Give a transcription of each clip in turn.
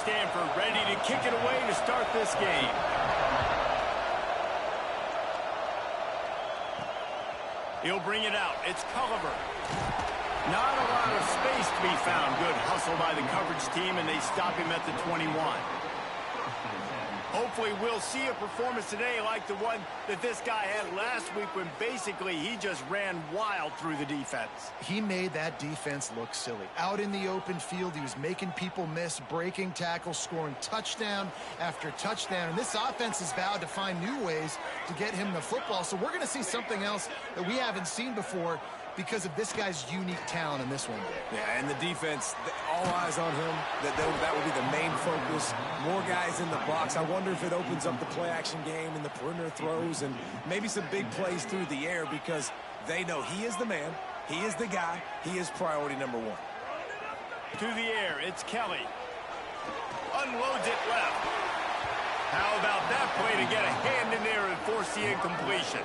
Stanford ready to kick it away to start this game. He'll bring it out. It's Culliver. Not a lot of space to be found. Good hustle by the coverage team, and they stop him at the 21. Hopefully we'll see a performance today like the one that this guy had last week when basically he just ran wild through the defense. He made that defense look silly. Out in the open field, he was making people miss, breaking tackles, scoring touchdown after touchdown. And this offense has vowed to find new ways to get him the football. So we're going to see something else that we haven't seen before because of this guy's unique talent in this one. Yeah, and the defense, all eyes on him. That will be the main focus. More guys in the box. I wonder if it opens up the play-action game and the perimeter throws and maybe some big plays through the air because they know he is the man, he is the guy, he is priority number one. To the air, it's Kelly. Unloads it left. How about that play to get a hand in there and force the incompletion?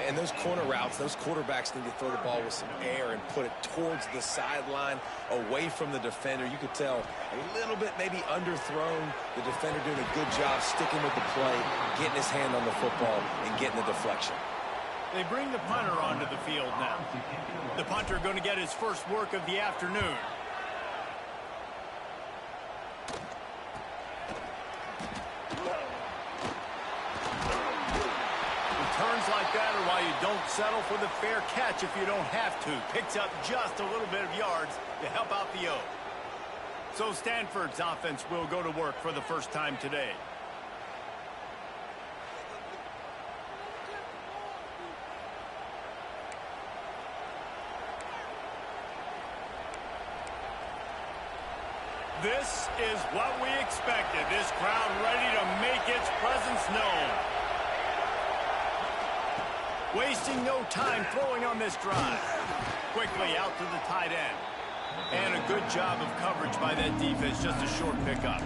And those corner routes, those quarterbacks need to throw the ball with some air and put it towards the sideline, away from the defender. You could tell a little bit maybe underthrown. The defender doing a good job sticking with the play, getting his hand on the football, and getting the deflection. They bring the punter onto the field now. The punter going to get his first work of the afternoon. Turns like that are why you don't settle for the fair catch if you don't have to. Picks up just a little bit of yards to help out the O. So Stanford's offense will go to work for the first time today. This is what we expected. This crowd ready to make its presence known. Wasting no time throwing on this drive. Quickly out to the tight end. And a good job of coverage by that defense. Just a short pickup.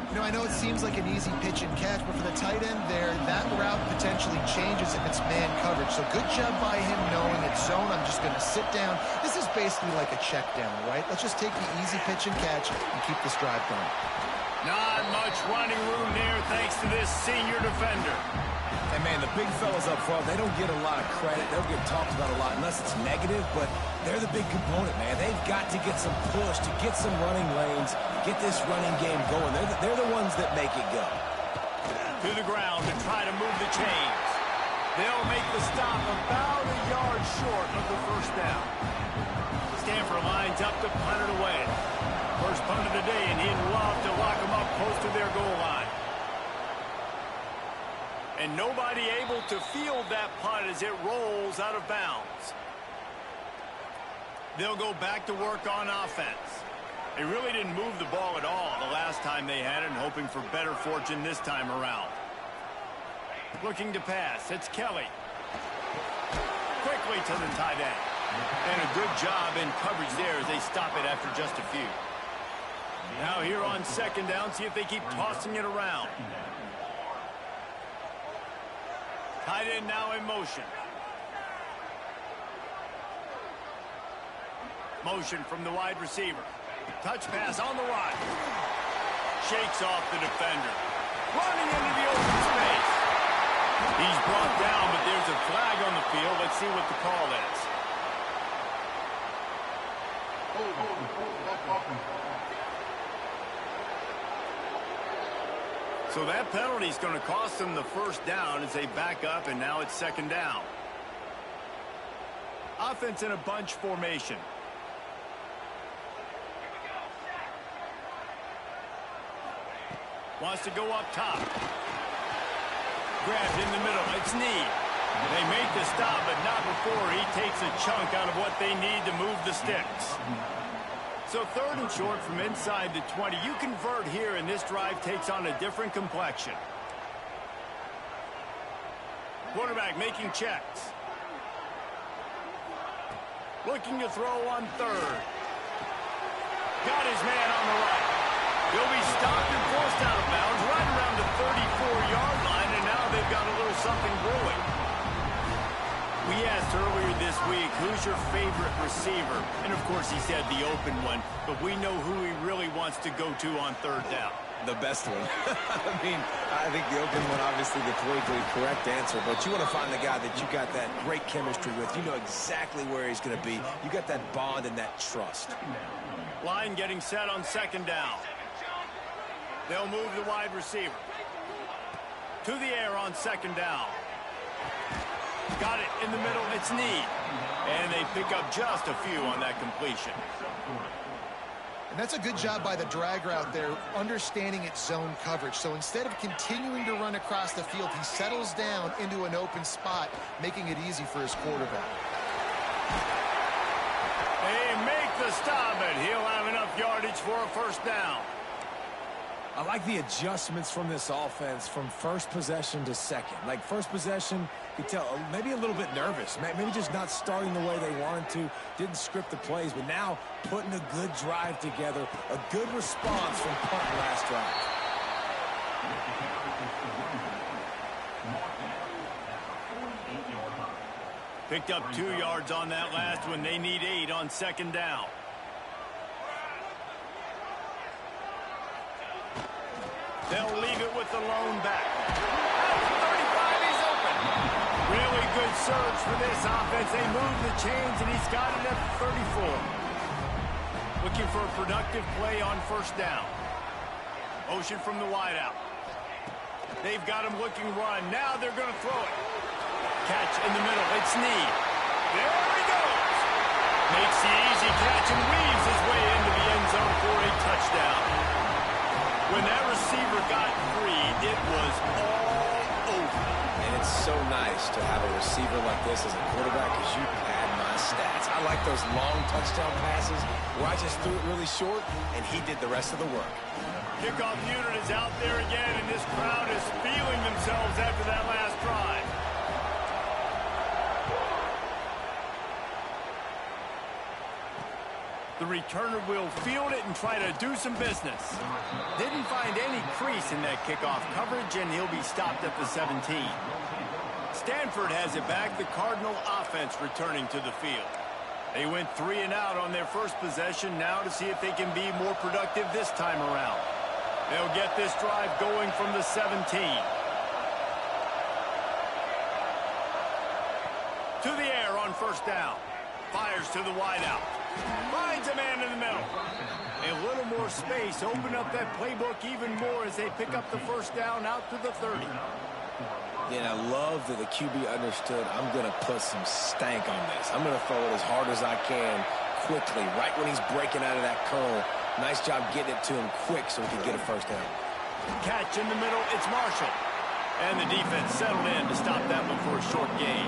You know, I know it seems like an easy pitch and catch, but for the tight end there, that route potentially changes if it's man coverage. So good job by him knowing it's zone. I'm just going to sit down. This is basically like a check down, right? Let's just take the easy pitch and catch and keep this drive going. Not much running room there thanks to this senior defender. And, man, the big fellas up front, they don't get a lot of credit. They don't get talked about a lot unless it's negative, but they're the big component, man. They've got to get some push, to get some running lanes, get this running game going. They're the ones that make it go. To the ground to try to move the chains. They'll make the stop about a yard short of the first down. Stanford lines up to punt it away. First punt of the day, and he'd love to lock them up close to their goal line. And nobody able to field that punt as it rolls out of bounds. They'll go back to work on offense. They really didn't move the ball at all the last time they had it, and hoping for better fortune this time around. Looking to pass, it's Kelly. Quickly to the tight end. And a good job in coverage there as they stop it after just a few. Now here on second down, see if they keep tossing it around. Tight end now in motion. Motion from the wide receiver. Touch pass on the right. Shakes off the defender. Running into the open space. He's brought down, but there's a flag on the field. Let's see what the call is. So that penalty is going to cost them the first down as they back up, and now it's second down. Offense in a bunch formation. Wants to go up top. Grabbed in the middle. It's Need. They make the stop, but not before he takes a chunk out of what they need to move the sticks. So third and short from inside the 20. You convert here, and this drive takes on a different complexion. Quarterback making checks. Looking to throw on third. Got his man on the right. He'll be stopped and forced out of bounds right around the 34-yard line, and now they've got a little something brewing. We asked earlier this week, who's your favorite receiver? And, of course, he said the open one, but we know who he really wants to go to on third down. The best one. I think the open one, obviously, the politically correct answer, but you want to find the guy that you got that great chemistry with. You know exactly where he's going to be. You got that bond and that trust. Line getting set on second down. They'll move the wide receiver. To the air on second down. Got it in the middle. It's Need. And they pick up just a few on that completion. And that's a good job by the drag route there, understanding its zone coverage. So instead of continuing to run across the field, he settles down into an open spot, making it easy for his quarterback. They make the stop, and he'll have enough yardage for a first down. I like the adjustments from this offense from first possession to second. Like first possession, you can tell maybe a little bit nervous. Maybe just not starting the way they wanted to. Didn't script the plays, but now putting a good drive together. A good response from punt last drive. Picked up 2 yards on that last one. They need 8 on second down. They'll leave it with the lone back. At the 35, he's open. Really good surge for this offense. They move the chains, and he's got it at 34. Looking for a productive play on first down. Motion from the wideout. They've got him looking run. Now they're going to throw it. Catch in the middle. It's Need. There he goes. Makes the easy catch and weaves his way into the end zone for a touchdown. When that receiver got free, it was all over. And it's so nice to have a receiver like this as a quarterback because you pad my stats. I like those long touchdown passes where I just threw it really short and he did the rest of the work. Kickoff unit is out there again, and this crowd is feeling themselves after that last drive. The returner will field it and try to do some business. Didn't find any crease in that kickoff coverage, and he'll be stopped at the 17. Stanford has it back. The Cardinal offense returning to the field. They went 3 and out on their first possession. Now to see if they can be more productive this time around. They'll get this drive going from the 17. To the air on first down. Fires to the wideout. Finds a man in the middle. A little more space. Open up that playbook even more as they pick up the first down out to the 30. Yeah, and I love that the QB understood I'm going to put some stank on this. I'm going to throw it as hard as I can quickly, right when he's breaking out of that curl. Nice job getting it to him quick so he can get a first down. Catch in the middle. It's Marshall. And the defense settled in to stop that one for a short gain.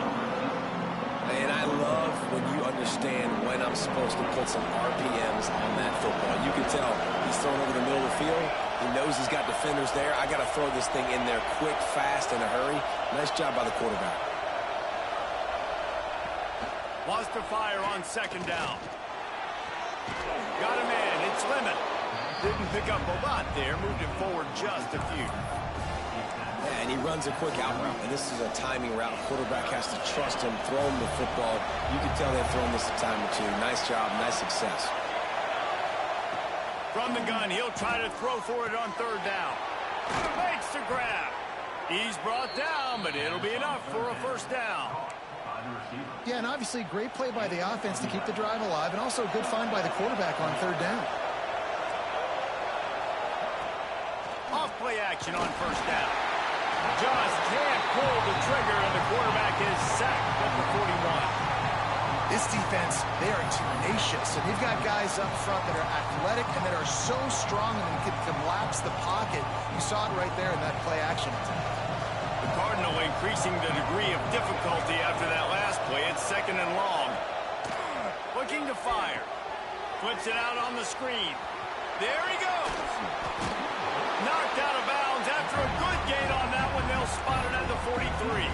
And I love when you understand when I'm supposed to put some RPMs on that football. You can tell he's throwing over the middle of the field. He knows he's got defenders there. I got to throw this thing in there quick, fast, in a hurry. Nice job by the quarterback. Wants to fire on second down. Got a man. It's Lemon. Didn't pick up a lot there. Moved it forward just a few. Yeah, and he runs a quick out route. And this is a timing route. Quarterback has to trust him, throw him the football. You can tell they've thrown this a time or two. Nice job, nice success. From the gun, he'll try to throw for it on third down. Makes the grab. He's brought down, but it'll be enough for a first down. Yeah, and obviously great play by the offense to keep the drive alive, and also a good find by the quarterback on third down. Off play action on first down. Just can't pull the trigger, and the quarterback is sacked at the 41. This defense, they are tenacious, and they've got guys up front that are athletic and that are so strong and can collapse the pocket. You saw it right there in that play action attack. The Cardinal increasing the degree of difficulty after that last play. It's second and long. Looking to fire. Flips it out on the screen. There he goes. Knocked out of bounds after a good gain on that one. They'll spot it at the 43.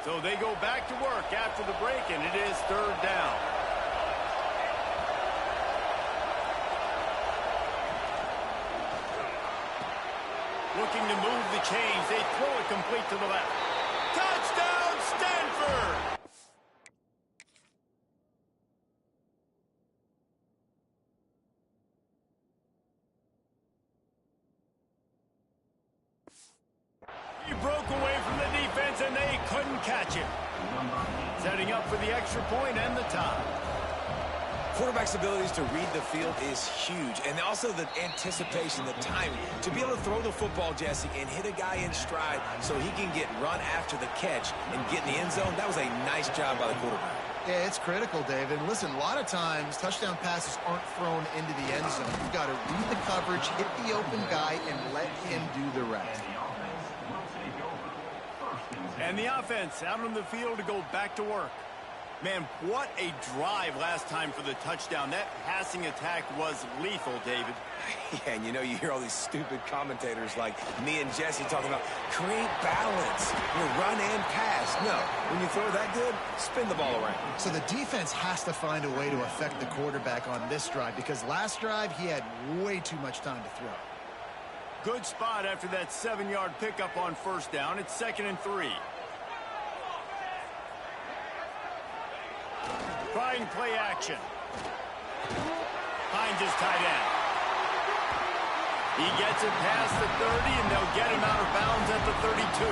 So they go back to work after the break, and it is third down. Looking to move the chains. They throw it complete to the left. Touchdown, Stanford! He broke away from the defense, and they couldn't catch him. Setting up for the extra point and the tie. Quarterback's abilities to read the field is huge, and also the anticipation, the timing. To be able to throw the football, Jesse, and hit a guy in stride so he can get run after the catch and get in the end zone, that was a nice job by the quarterback. Yeah, it's critical, David. Listen, a lot of times, touchdown passes aren't thrown into the end zone. You've got to read the coverage, hit the open guy, and let him do the rest. And the offense out on the field to go back to work. Man, what a drive last time for the touchdown. That passing attack was lethal, David. Yeah, and you know, you hear all these stupid commentators like me and Jesse talking about create balance, run and pass. No, when you throw that good, spin the ball around. So the defense has to find a way to affect the quarterback on this drive, because last drive he had way too much time to throw. Good spot after that 7-yard pickup on first down. It's 2nd and 3. Trying play action. Finds his tight end. He gets it past the 30, and they'll get him out of bounds at the 32.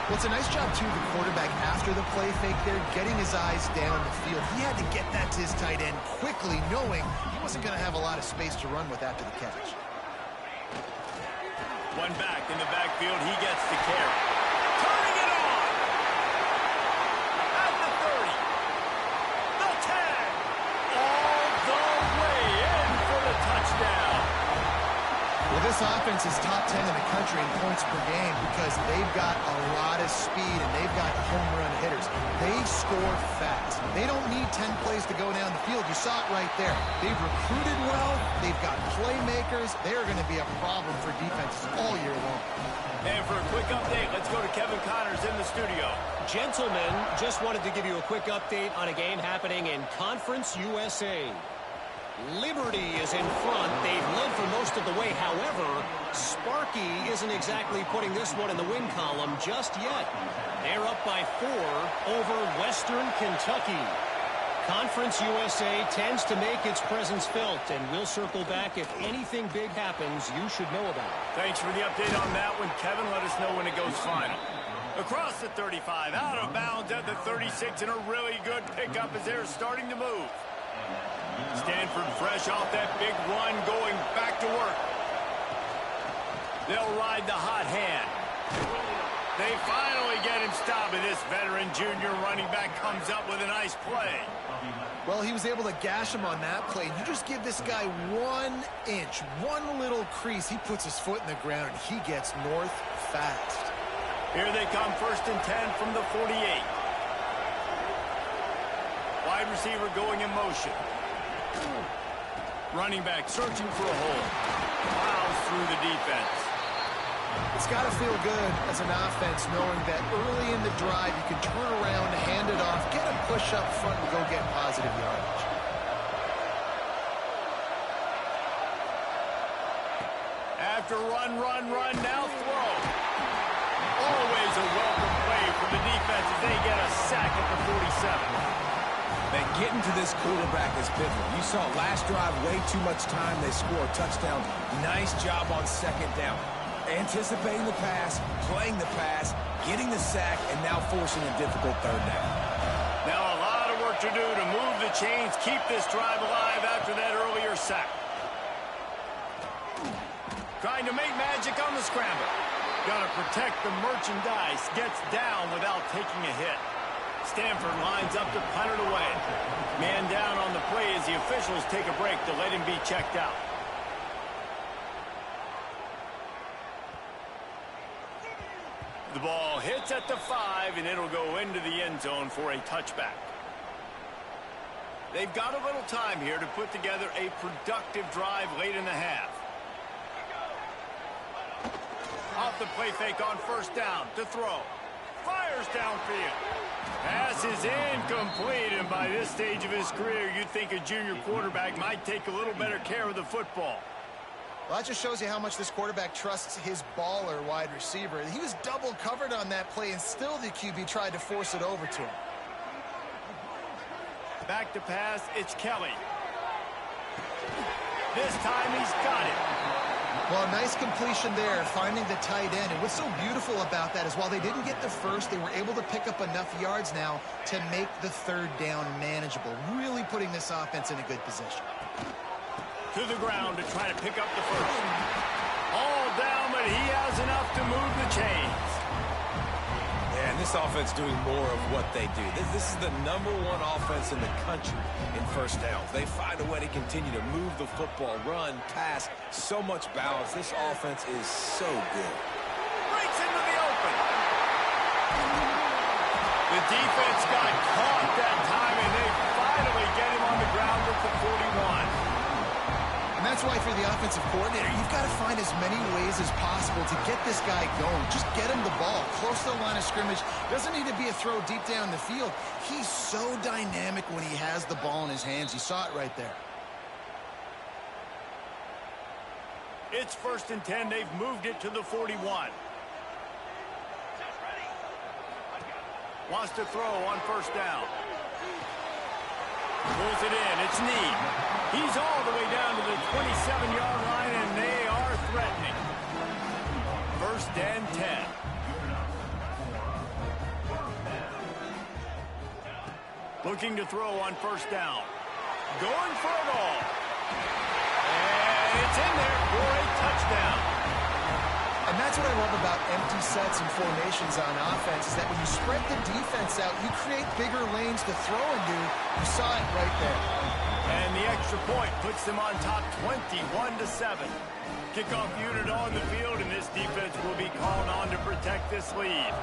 Well, it's a nice job, too, the quarterback, after the play fake there, getting his eyes down the field. He had to get that to his tight end quickly, knowing he wasn't going to have a lot of space to run with after the catch. One back in the backfield. He gets the carry. Turning it on! At the 30. The tag! All the way in for the touchdown. Well, this offense is top 10 in the country in points per game because they've got a lot of speed and they've got home run hitters. They score fast. They don't need 10 plays to go down the field. You saw it right there. They've recruited well. They've got playmakers. They're going to be a problem for defenses all year long. And for a quick update, let's go to Kevin Connors in the studio. Gentlemen, just wanted to give you a quick update on a game happening in Conference USA. Liberty is in front. They've led for most of the way. However, Sparky isn't exactly putting this one in the win column just yet. They're up by 4 over Western Kentucky. Conference USA tends to make its presence felt, and we'll circle back if anything big happens you should know about. Thanks for the update on that one, Kevin. Let us know when it goes final. Across the 35, out of bounds at the 36, and a really good pickup as they're starting to move. Stanford fresh off that big run, going back to work. They'll ride the hot hand. They finally get him stopped, and this veteran junior running back comes up with a nice play. Well, he was able to gash him on that play. You just give this guy 1 inch, one little crease. He puts his foot in the ground, and he gets north fast. Here they come, 1st and 10 from the 48. Wide receiver going in motion. Running back searching for a hole. Plows through the defense. It's got to feel good as an offense knowing that early in the drive you can turn around, hand it off, get a push up front, and go get positive yardage. After run, now throw. Always a welcome play for the defense as they get a sack at the 47. Man, getting to this quarterback is pivotal. You saw last drive, way too much time. They score a touchdown. Nice job on 2nd down. Anticipating the pass, playing the pass, getting the sack, and now forcing a difficult 3rd down. Now a lot of work to do to move the chains, keep this drive alive after that earlier sack. Trying to make magic on the scramble. Gonna protect the merchandise. Gets down without taking a hit. Stanford lines up to punt it away. Man down on the play as the officials take a break to let him be checked out. The ball hits at the 5, and it'll go into the end zone for a touchback. They've got a little time here to put together a productive drive late in the half. Off the play fake on 1st down to throw. Fires downfield. Pass is incomplete, and by this stage of his career, you'd think a junior quarterback might take a little better care of the football. Well, that just shows you how much this quarterback trusts his baller wide receiver. He was double covered on that play, and still the QB tried to force it over to him. Back to pass, it's Kelly. This time he's got it. Well, nice completion there, finding the tight end. And what's so beautiful about that is while they didn't get the first, they were able to pick up enough yards now to make the third down manageable, really putting this offense in a good position. To the ground to try to pick up the first. All down, but he has enough to move the chains. Yeah, and this offense doing more of what they do. This is the #1 offense in the country in first downs. They find a way to continue to move the football, run, pass, so much balance. This offense is so good. Breaks into the open. The defense got caught that time, and they finally get him on the ground with the 41. And that's why for the offensive coordinator, you've got to find as many ways as possible to get this guy going. Just get him the ball close to the line of scrimmage. Doesn't need to be a throw deep down the field. He's so dynamic when he has the ball in his hands. You saw it right there. It's 1st and 10. They've moved it to the 41. Wants to throw on 1st down. Pulls it in. It's Need. He's all the way down to the 27-yard line, and they are threatening. 1st and 10. Looking to throw on 1st down. Going for it all. And it's in there for a touchdown. And that's what I love about empty sets and formations on offense is that when you spread the defense out, you create bigger lanes to throw into. You saw it right there. And the extra point puts them on top 21-7. Kickoff unit on the field, and this defense will be called on to protect this lead.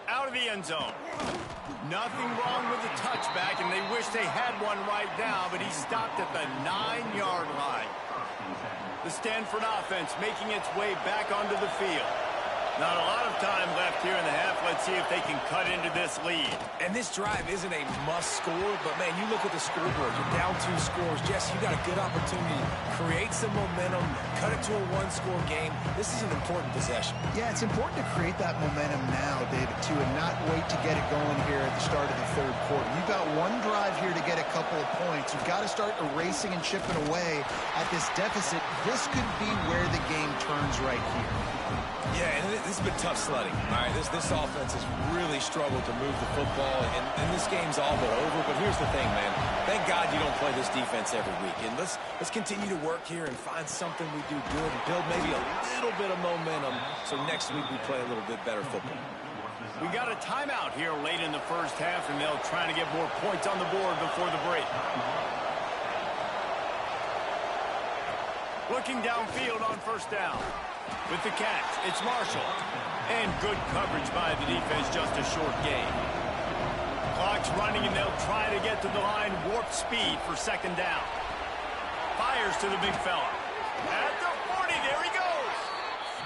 Out of the end zone. Nothing wrong with the touchback, and they wish they had one right now, but he stopped at the 9-yard line. The Stanford offense making its way back onto the field. Not a lot of time left here in the half. Let's see if they can cut into this lead. And this drive isn't a must score, but, man, you look at the scoreboard. You're down 2 scores. Jesse, you got a good opportunity to create some momentum, cut it to a 1-score game. This is an important possession. Yeah, it's important to create that momentum now, David, too, and not wait to get it going here at the start of the 3rd quarter. You've got one drive here to get a couple of points. You've got to start erasing and chipping away at this deficit. This could be where the game turns right here. Yeah, and this has been tough sledding. All right, this offense has really struggled to move the football, and this game's all but over. But here's the thing, man. Thank God you don't play this defense every week. And let's continue to work here and find something we do good and build maybe a little bit of momentum so next week we play a little bit better football. We got a timeout here late in the 1st half, and they'll try to get more points on the board before the break. Looking downfield on 1st down. With the catch, it's Marshall. And good coverage by the defense, just a short gain. Clock's running, and they'll try to get to the line, warp speed for 2nd down. Fires to the big fella. At the 40, there he goes.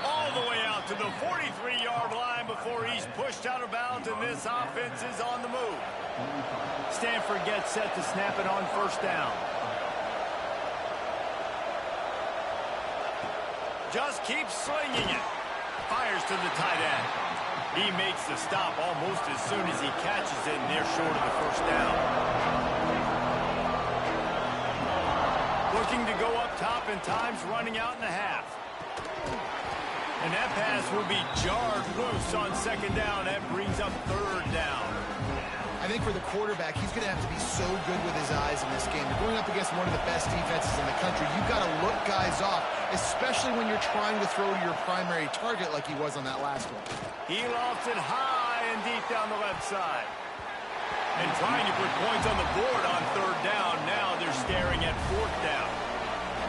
All the way out to the 43-yard line before he's pushed out of bounds, and this offense is on the move. Stanford gets set to snap it on 1st down. Just keeps slinging it. Fires to the tight end. He makes the stop almost as soon as he catches it, and they're short of the 1st down. Looking to go up top, and time's running out in the half. And that pass will be jarred loose on 2nd down. That brings up 3rd down. I think for the quarterback, he's going to have to be so good with his eyes in this game. You're going up against one of the best defenses in the country. You've got to look guys off, especially when you're trying to throw to your primary target like he was on that last one. He lofts it high and deep down the left side. And trying to put points on the board on 3rd down. Now they're staring at 4th down.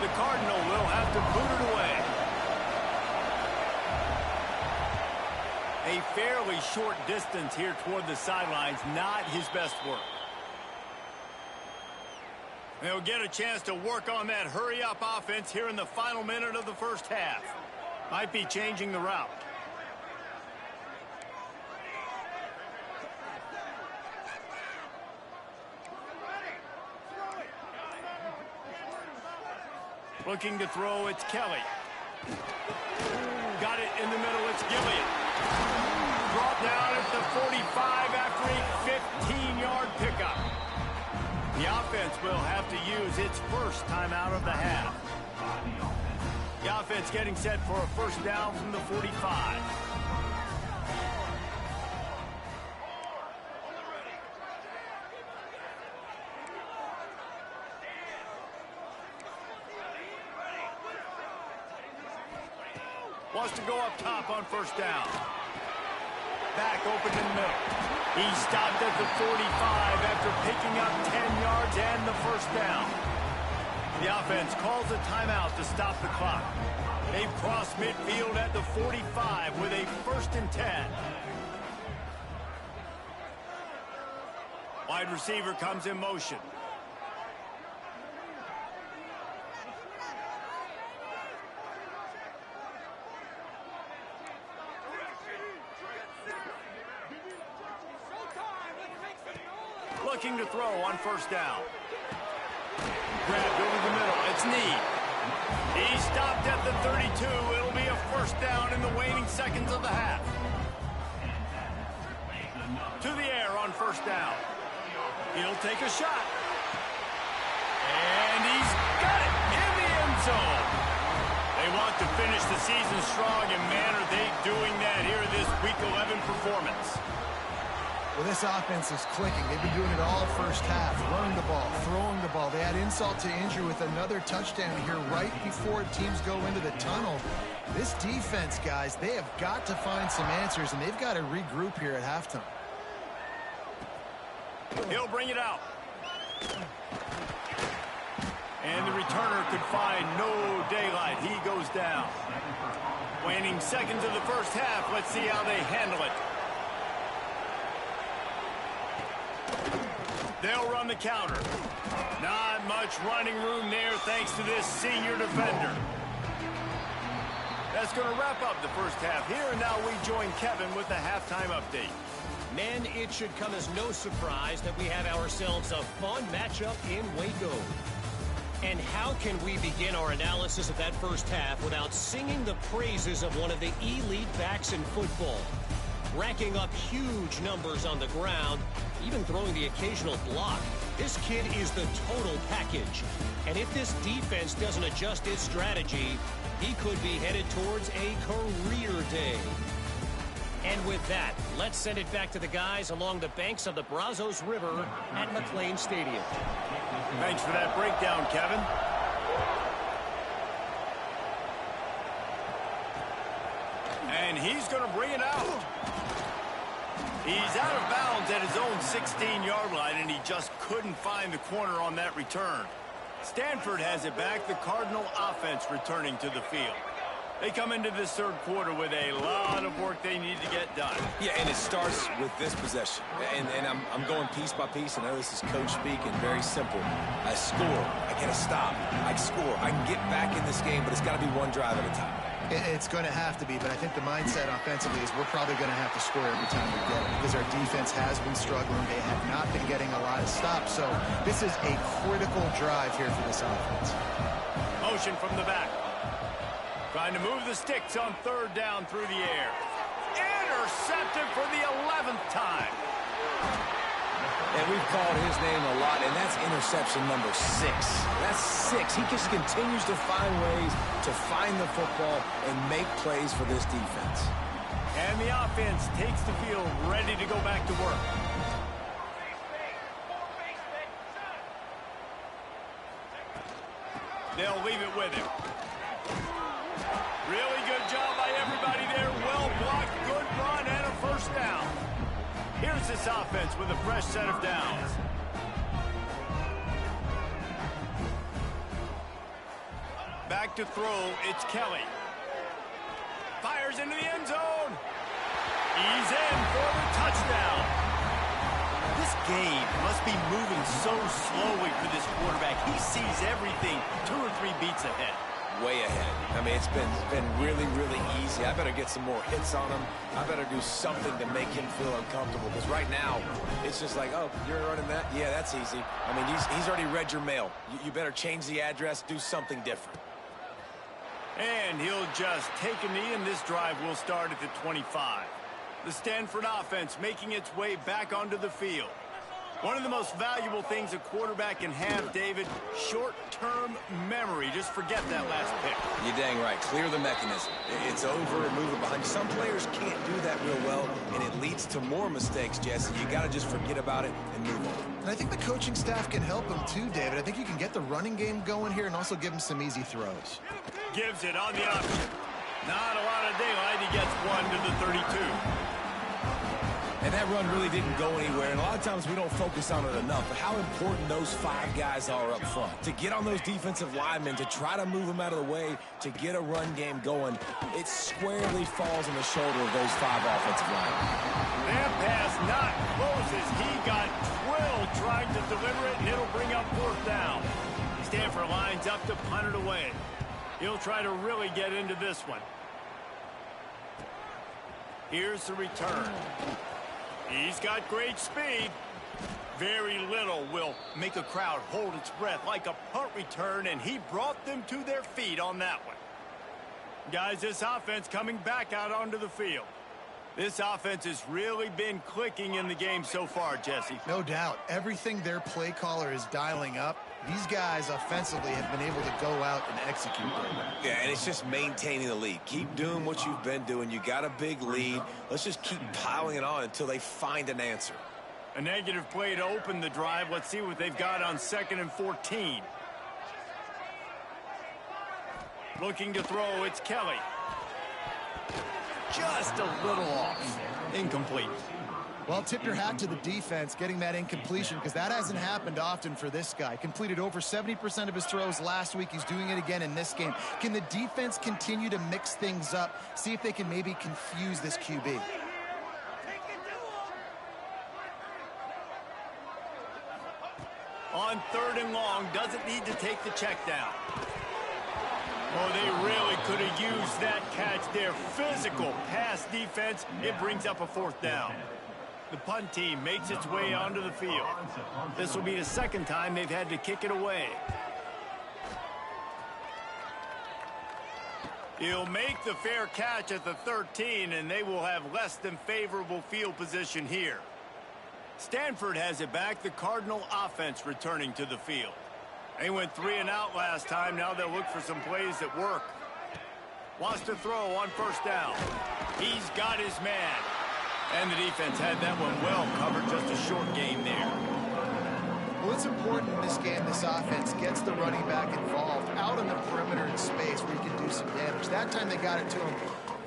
The Cardinal will have to boot it away. A fairly short distance here toward the sidelines, not his best work. They'll get a chance to work on that hurry-up offense here in the final minute of the first half. Might be changing the route. Looking to throw, it's Kelly. Got it in the middle, it's Gilliam. Brought down at the 45 after a 15-yard pickup. The offense will have to use its first time out of the half. The offense getting set for a first down from the 45. Wants to go up top on first down. Back open in the middle. He stopped at the 45 after picking up 10 yards and the first down. The offense calls a timeout to stop the clock. They've crossed midfield at the 45 with a 1st and 10. Wide receiver comes in motion. Looking to throw on first down. Grabbed over the middle. It's Need. He stopped at the 32. It'll be a first down in the waning seconds of the half. To the air on first down. He'll take a shot. And he's got it in the end zone. They want to finish the season strong, and man, are they doing that here in this Week 11 performance. Well, this offense is clicking. They've been doing it all first half. Running the ball, throwing the ball. They add insult to injury with another touchdown here right before teams go into the tunnel. This defense, guys, they have got to find some answers, and they've got to regroup here at halftime. He'll bring it out. And the returner could find no daylight. He goes down. Waning seconds of the first half. Let's see how they handle it. They'll run the counter. Not much running room there thanks to this senior defender. That's going to wrap up the first half here, and now we join Kevin with the halftime update. Men, it should come as no surprise that we have ourselves a fun matchup in Waco. And how can we begin our analysis of that first half without singing the praises of one of the elite backs in football? Racking up huge numbers on the ground, even throwing the occasional block. This kid is the total package. And if this defense doesn't adjust its strategy, he could be headed towards a career day. And with that, let's send it back to the guys along the banks of the Brazos River at McLean Stadium. Thanks for that breakdown, Kevin. And he's going to bring it out. He's out of bounds at his own 16-yard line, and he just couldn't find the corner on that return. Stanford has it back, the Cardinal offense returning to the field. They come into this third quarter with a lot of work they need to get done. Yeah, and it starts with this possession. And I'm going piece by piece. I know this is coach speak and very simple. I score. I get a stop. I score. I can get back in this game, but it's got to be one drive at a time. It's going to have to be, but I think the mindset offensively is we're probably going to have to score every time we get it because our defense has been struggling. They have not been getting a lot of stops, so this is a critical drive here for this offense. Motion from the back. Trying to move the sticks on third down through the air. Intercepted for the 11th time. And we've called his name a lot, and that's interception number 6. That's 6. He just continues to find ways to find the football and make plays for this defense. And the offense takes the field ready to go back to work. They'll leave it with him. Really good job by everybody there. Well blocked, good run, and a first down. Here's this offense with a fresh set of downs. Back to throw, it's Kelly. Fires into the end zone. He's in for the touchdown. This game must be moving so slowly for this quarterback. He sees everything 2 or 3 beats ahead. Way ahead. I mean, it's been really, really easy. I better get some more hits on him. I better do something to make him feel uncomfortable, because right now, it's just like, oh, you're running that? Yeah, that's easy. I mean, he's already read your mail. You better change the address, do something different. And he'll just take a knee, and this drive will start at the 25. The Stanford offense making its way back onto the field. One of the most valuable things a quarterback can have, David, short-term memory. Just forget that last pick. You're dang right. Clear the mechanism. It's over and move it behind you. Some players can't do that real well, and it leads to more mistakes, Jesse. You got to just forget about it and move on. And I think the coaching staff can help him too, David. I think you can get the running game going here and also give him some easy throws. Gives it on the option. Not a lot of daylight. He gets one to the 32. And that run really didn't go anywhere, and a lot of times we don't focus on it enough, but how important those 5 guys are up front. To get on those defensive linemen, to try to move them out of the way, to get a run game going, it squarely falls on the shoulder of those 5 offensive linemen. That pass not closes. He got drilled trying to deliver it, and it'll bring up 4th down. Stanford lines up to punt it away. He'll try to really get into this one. Here's the return. He's got great speed. Very little will make a crowd hold its breath like a punt return, and he brought them to their feet on that one. Guys, this offense coming back out onto the field. This offense has really been clicking in the game so far, Jesse. No doubt. Everything their play caller is dialing up, these guys offensively have been able to go out and execute. Yeah, and it's just maintaining the lead. Keep doing what you've been doing. You got a big lead. Let's just keep piling it on until they find an answer. A negative play to open the drive. Let's see what they've got on 2nd and 14. Looking to throw, it's Kelly. Just a little off. Incomplete. Well, tip your hat to the defense getting that incompletion, because that hasn't happened often for this guy. Completed over 70% of his throws last week. He's doing it again in this game. Can the defense continue to mix things up? See if they can maybe confuse this QB. On 3rd and long, doesn't need to take the check down. Oh, they really could have used that catch there. Physical pass defense. It brings up a 4th down. The punt team makes its way onto the field. This will be the 2nd time they've had to kick it away. He'll make the fair catch at the 13, and they will have less than favorable field position here. Stanford has it back. The Cardinal offense returning to the field. They went 3 and out last time. Now they'll look for some plays that work. Wants to throw on 1st down. He's got his man. And the defense had that one well covered. Just a short game there. Well, it's important in this game this offense gets the running back involved out on the perimeter in space where he can do some damage. That time they got it to him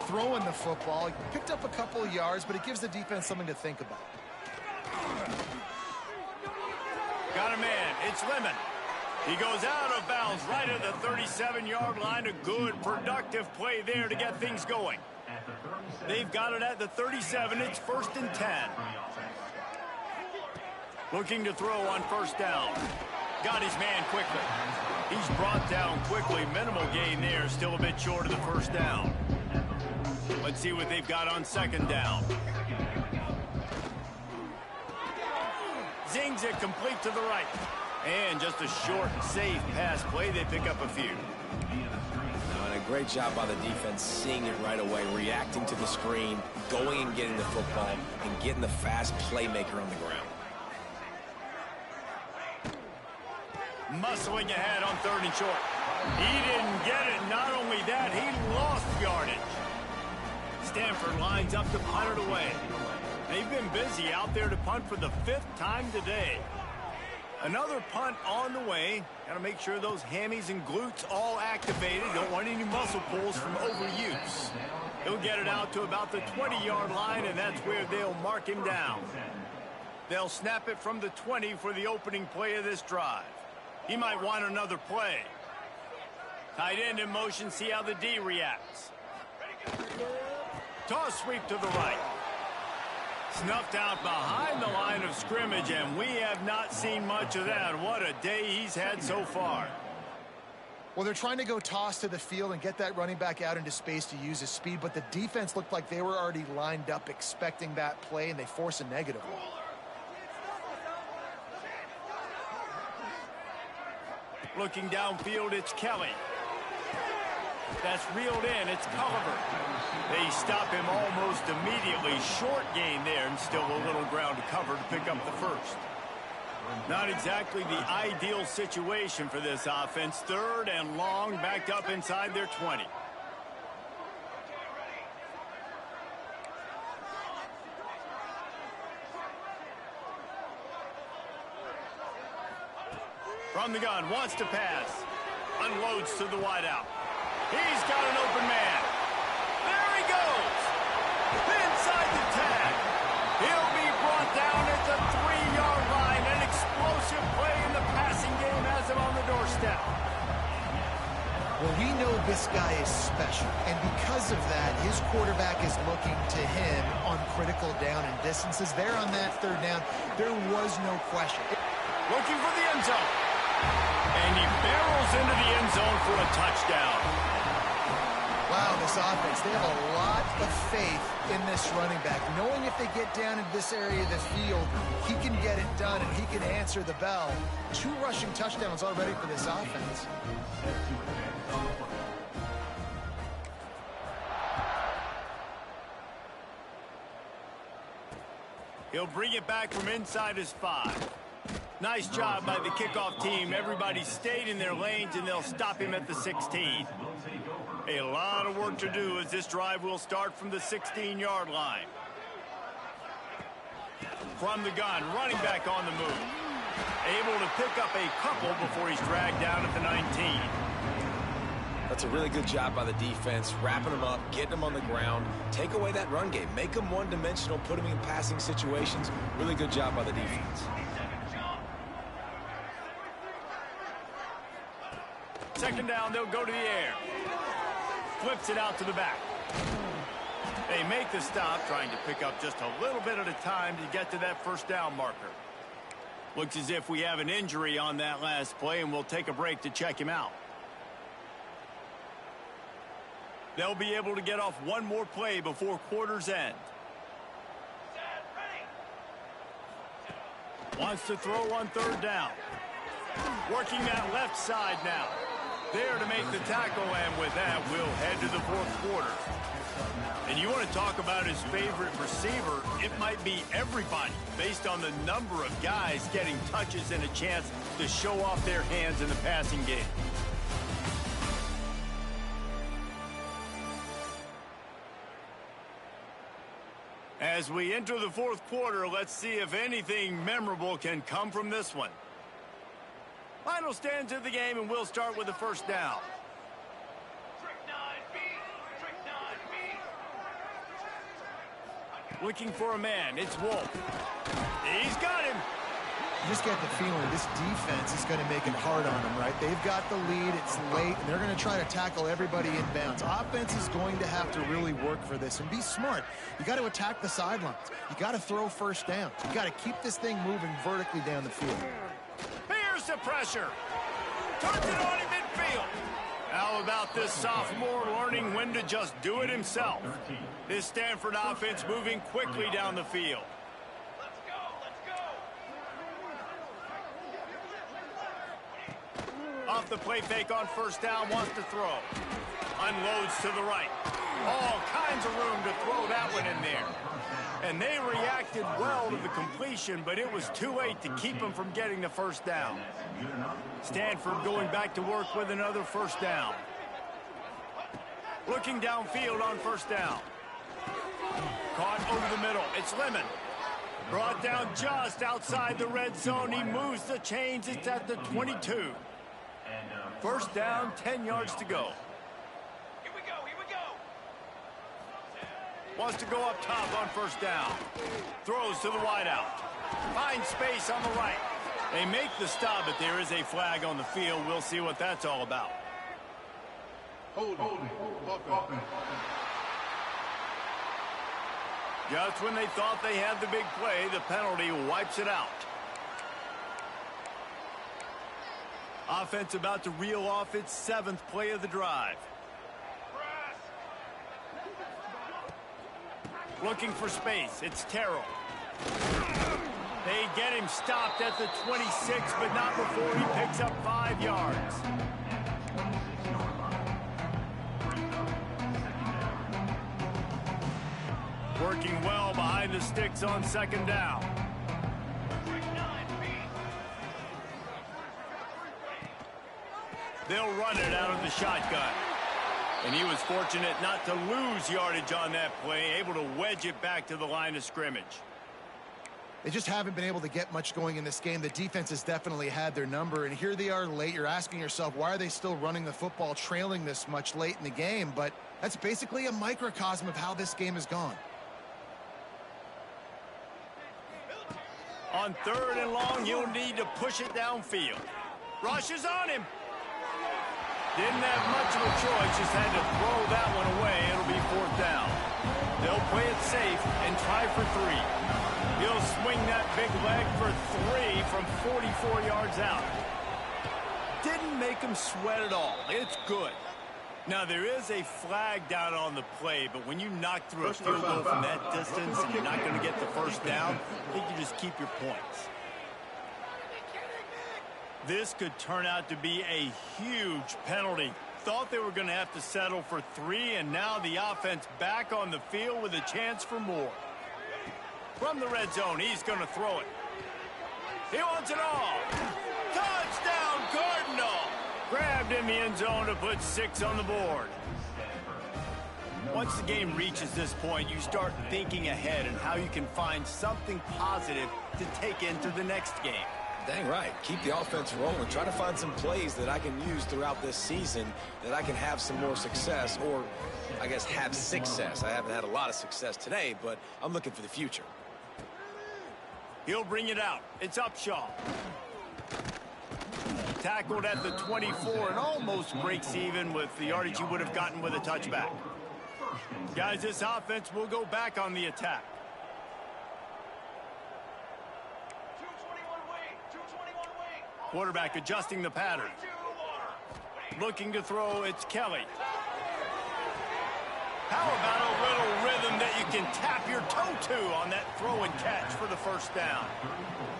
throwing the football. He picked up a couple of yards, but it gives the defense something to think about. Got a man. It's Lemon. He goes out of bounds right at the 37-yard line. A good, productive play there to get things going. They've got it at the 37. It's 1st and 10. Looking to throw on 1st down. Got his man quickly. He's brought down quickly. Minimal gain there. Still a bit short of the 1st down. Let's see what they've got on 2nd down. Zings it complete to the right. And just a short, safe pass play. They pick up a few. And a great job by the defense seeing it right away, reacting to the screen, going and getting the football, and getting the fast playmaker on the ground. Muscling ahead on 3rd and short. He didn't get it. Not only that, he lost yardage. Stanford lines up to punt it away. They've been busy out there to punt for the 5th time today. Another punt on the way. Got to make sure those hammies and glutes all activated. Don't want any muscle pulls from overuse. He'll get it out to about the 20-yard line, and that's where they'll mark him down. They'll snap it from the 20 for the opening play of this drive. He might want another play. Tight end in motion. See how the D reacts. Toss sweep to the right. Snuffed out behind the line of scrimmage, and we have not seen much of that. What a day he's had so far. Well, they're trying to go toss to the field and get that running back out into space to use his speed, but the defense looked like they were already lined up expecting that play, and they force a negative one. Looking downfield, it's Kelly. That's reeled in. It's Culliver. They stop him almost immediately. Short gain there, and still a little ground to cover to pick up the first. Not exactly the ideal situation for this offense. Third and long, backed up inside their 20. From the gun, wants to pass. Unloads to the wideout. He's got an open man. There he goes. Inside the tag. He'll be brought down at the 3-yard line. An explosive play in the passing game has him on the doorstep. Well, we know this guy is special, and because of that, his quarterback is looking to him on critical down and distances. There on that third down, there was no question. Looking for the end zone. And he barrels into the end zone for a touchdown. Wow, this offense, they have a lot of faith in this running back. Knowing if they get down into this area of the field, he can get it done and he can answer the bell. 2 rushing touchdowns already for this offense. He'll bring it back from inside his 5. Nice job by the kickoff team. Everybody stayed in their lanes, and they'll stop him at the 16. A lot of work to do as this drive will start from the 16-yard line. From the gun, running back on the move. Able to pick up a couple before he's dragged down at the 19. That's a really good job by the defense, wrapping them up, getting them on the ground, take away that run game, make them one-dimensional, put them in passing situations. Really good job by the defense. Second down, they'll go to the air. Flips it out to the back. They make the stop, trying to pick up just a little bit at a time to get to that first down marker. Looks as if we have an injury on that last play, and we'll take a break to check him out. They'll be able to get off one more play before quarter's end. Wants to throw on third down. Working that left side now. There to make the tackle, and with that, we'll head to the fourth quarter. And you want to talk about his favorite receiver, it might be everybody, based on the number of guys getting touches and a chance to show off their hands in the passing game. As we enter the fourth quarter, let's see if anything memorable can come from this one. Final stands of the game, and we'll start with the first down. Looking for a man. It's Wolf. He's got him. You just get the feeling this defense is going to make it hard on them, right? They've got the lead. It's late, and they're going to try to tackle everybody inbounds. Offense is going to have to really work for this and be smart. You got to attack the sidelines. You got to throw first downs. You got to keep this thing moving vertically down the field. Here's the pressure. Turns it on in midfield. How about this sophomore learning when to just do it himself? This Stanford offense moving quickly down the field. Off the play fake on first down, wants to throw. Unloads to the right. All kinds of room to throw that one in there. And they reacted well to the completion, but it was too late to keep them from getting the first down. Stanford going back to work with another first down. Looking downfield on first down. Caught over the middle. It's Lemon. Brought down just outside the red zone. He moves the chains. It's at the 22. First down, 10 yards to go. Here we go. Wants to go up top on first down. Throws to the wideout. Finds space on the right. They make the stop, but there is a flag on the field. We'll see what that's all about. Just when they thought they had the big play, the penalty wipes it out. Offense about to reel off its 7th play of the drive. Looking for space. It's Terrell. They get him stopped at the 26, but not before he picks up 5 yards. Working well behind the sticks on 2nd down. They'll run it out of the shotgun. And he was fortunate not to lose yardage on that play, able to wedge it back to the line of scrimmage. They just haven't been able to get much going in this game. The defense has definitely had their number, and here they are late. You're asking yourself, why are they still running the football, trailing this much late in the game? But that's basically a microcosm of how this game has gone. On 3rd and long, he'll need to push it downfield. Rush is on him. Didn't have much of a choice, just had to throw that one away. It'll be 4th down. They'll play it safe and try for 3. He'll swing that big leg for 3 from 44 yards out. Didn't make him sweat at all. It's good. Now, there is a flag down on the play, but when you knock through a field goal from that distance and you're not going to get the 1st down, I think you just keep your points. This could turn out to be a huge penalty. Thought they were going to have to settle for 3, and now the offense back on the field with a chance for more. From the red zone, he's going to throw it. He wants it all. Touchdown, Cardinal! Grabbed in the end zone to put 6 on the board. Once the game reaches this point, you start thinking ahead and how you can find something positive to take into the next game. Dang right. Keep the offense rolling. Try to find some plays that I can use throughout this season that I can have some more success, or I guess have success. I haven't had a lot of success today, but I'm looking for the future. He'll bring it out. It's Upshaw. Tackled at the 24 and almost breaks even with the yardage he would have gotten with a touchback. Guys, this offense will go back on the attack. Quarterback adjusting the pattern. Looking to throw, it's Kelly. How about a little rhythm that you can tap your toe to on that throw and catch for the 1st down?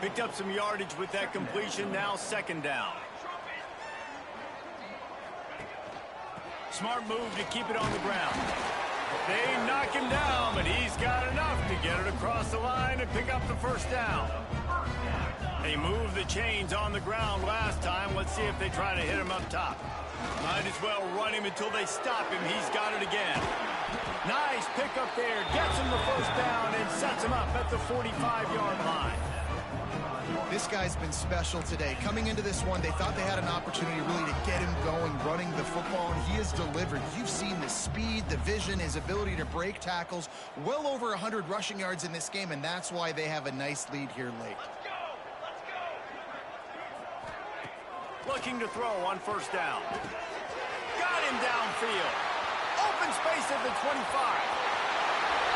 Picked up some yardage with that completion, now 2nd down. Smart move to keep it on the ground. They knock him down, but he's got enough to get it across the line and pick up the 1st down. They moved the chains on the ground last time. Let's see if they try to hit him up top. Might as well run him until they stop him. He's got it again. Nice pick up there. Gets him the 1st down and sets him up at the 45-yard line. This guy's been special today. Coming into this one, they thought they had an opportunity really to get him going, running the football, and he has delivered. You've seen the speed, the vision, his ability to break tackles. Well over 100 rushing yards in this game, and that's why they have a nice lead here late. Looking to throw on 1st down. Got him downfield. Open space at the 25.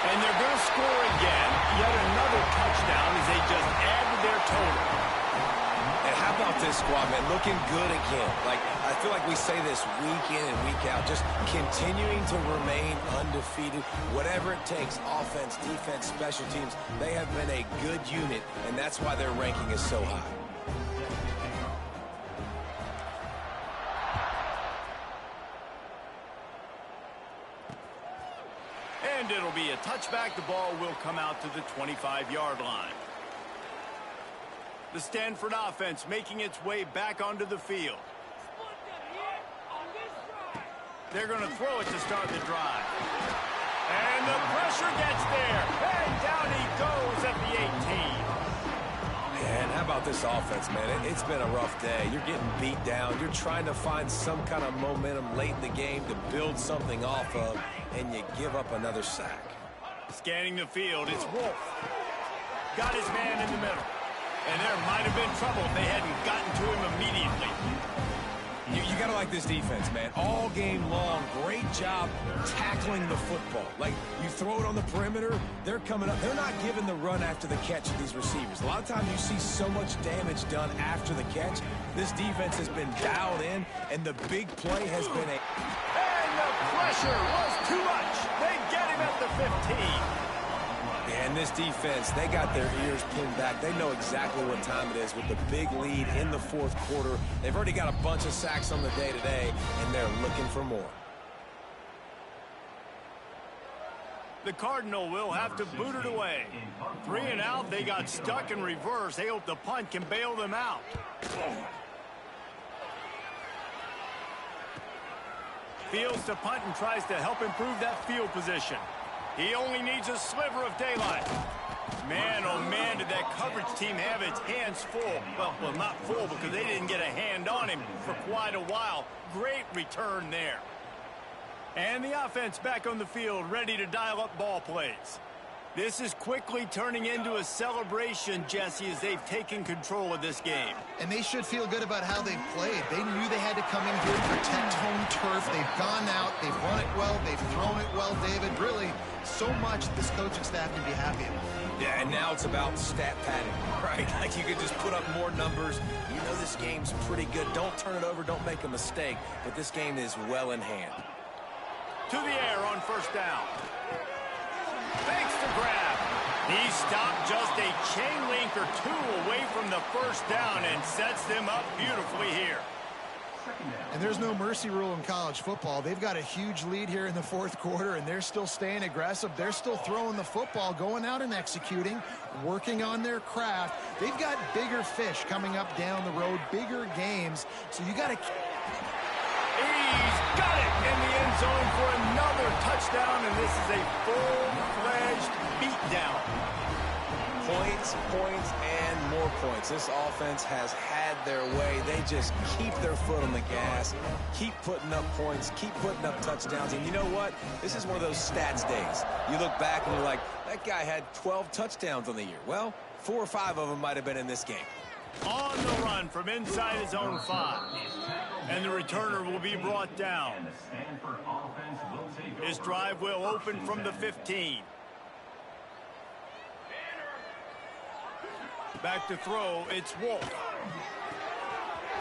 And they're going to score again. Yet another touchdown as they just add to their total. And how about this squad, man? Looking good again. Like, I feel like we say this week in and week out. Just continuing to remain undefeated. Whatever it takes, offense, defense, special teams, they have been a good unit, and that's why their ranking is so high. And it'll be a touchback. The ball will come out to the 25-yard line. The Stanford offense making its way back onto the field. They're going to throw it to start the drive. And the pressure gets there. And down he goes at the 18. And how about this offense, man? It's been a rough day. You're getting beat down. You're trying to find some kind of momentum late in the game to build something off of, and you give up another sack. Scanning the field, it's Wolf. Got his man in the middle. And there might have been trouble if they hadn't gotten to him immediately. You got to like this defense, man. All game long, great job tackling the football. Like, you throw it on the perimeter, they're coming up. They're not giving the run after the catch to these receivers. A lot of times you see so much damage done after the catch. This defense has been dialed in, and the big play has been a... And the pressure was too much. They get him at the 15. And this defense, they got their ears pinned back. They know exactly what time it is with the big lead in the fourth quarter. They've already got a bunch of sacks on the day today, and they're looking for more. The Cardinal will have to boot it away. 3 and out, they got stuck in reverse. They hope the punt can bail them out. Fields to punt and tries to help improve that field position. He only needs a sliver of daylight. Man, oh man, did that coverage team have its hands full. Well, not full because they didn't get a hand on him for quite a while. Great return there. And the offense back on the field, ready to dial up ball plays. This is quickly turning into a celebration, Jesse, as they've taken control of this game. And they should feel good about how they've played. They knew they had to come in here and protect home turf. They've gone out, they've run it well, they've thrown it well, David. Really, so much this coaching staff can be happy about. Yeah, and now it's about stat padding, right? Like, you could just put up more numbers. You know this game's pretty good. Don't turn it over, don't make a mistake. But this game is well in hand. To the air on first down. Fakes the grab. He stopped just a chain link or two away from the first down and sets them up beautifully here. And there's no mercy rule in college football. They've got a huge lead here in the fourth quarter, and they're still staying aggressive. They're still throwing the football, going out and executing, working on their craft. They've got bigger fish coming up down the road, bigger games. So you got to... He's got it in the end zone for another touchdown, and this is a full-fledged beatdown. Points, points, and more points. This offense has had their way. They just keep their foot on the gas, keep putting up points, keep putting up touchdowns. And you know what? This is one of those stats days. You look back and you're like, that guy had 12 touchdowns on the year. Well, 4 or 5 of them might have been in this game. On the run from inside his own 5. And the returner will be brought down. His drive will open from the 15. Back to throw, it's Wolf.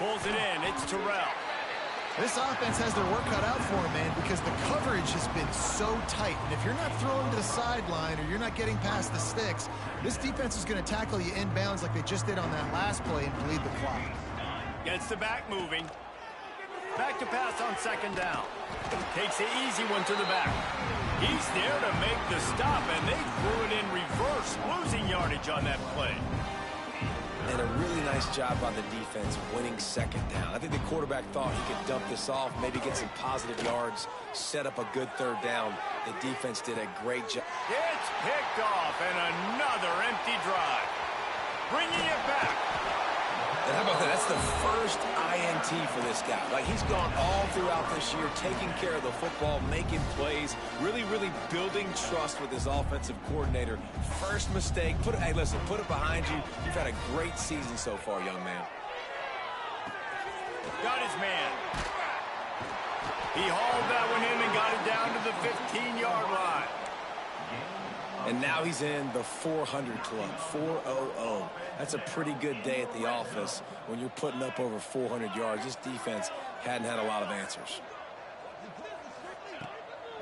Pulls it in, it's Terrell. This offense has their work cut out for them, man, because the coverage has been so tight. And if you're not throwing to the sideline or you're not getting past the sticks, this defense is going to tackle you inbounds like they just did on that last play and bleed the clock. Gets the back moving. Back to pass on second down. Takes the easy one to the back. He's there to make the stop, and they threw it in reverse, losing yardage on that play. And a really nice job by the defense winning second down. I think the quarterback thought he could dump this off, maybe get some positive yards, set up a good third down. The defense did a great job. It's picked off, and another empty drive. Bringing it back. And how about that? That's the first INT for this guy. Like, he's gone all throughout this year, taking care of the football, making plays, really, really building trust with his offensive coordinator. First mistake. Hey, listen, put it behind you. You've had a great season so far, young man. Got his man. He hauled that one in and got it down to the 15-yard line. And now he's in the 400 club, 400. That's a pretty good day at the office when you're putting up over 400 yards. This defense hadn't had a lot of answers.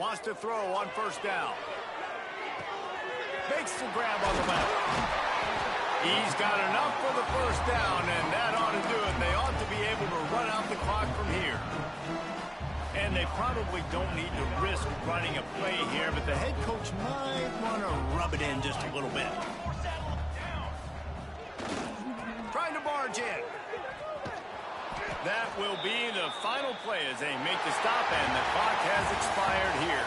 Wants to throw on first down. Makes the grab on the left. He's got enough for the first down, and that ought to do it. They ought to be able to run out the clock from here. And they probably don't need to risk running a play here, but the head coach might want to rub it in just a little bit. Trying to barge in. That will be the final play as they make the stop, and the clock has expired here.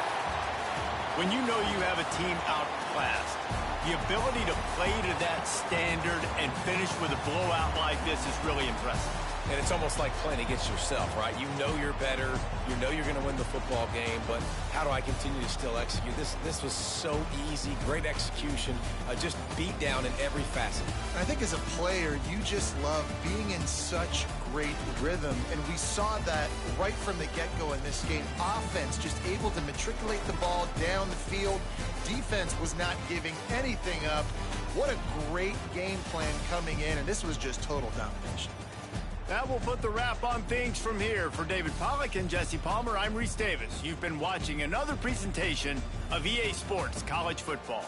When you know you have a team outclassed, The ability to play to that standard and finish with a blowout like this is really impressive. And it's almost like playing against yourself, right? You know you're better. You know you're going to win the football game, but how do I continue to still execute? This was so easy, great execution, just beat down in every facet. I think as a player, you just love being in such great rhythm, and we saw that right from the get-go in this game. Offense just able to matriculate the ball down the field. Defense was not giving anything up. What a great game plan coming in, and this was just total domination. That will put the wrap on things from here. For David Pollack and Jesse Palmer, I'm Reese Davis. You've been watching another presentation of EA Sports College Football.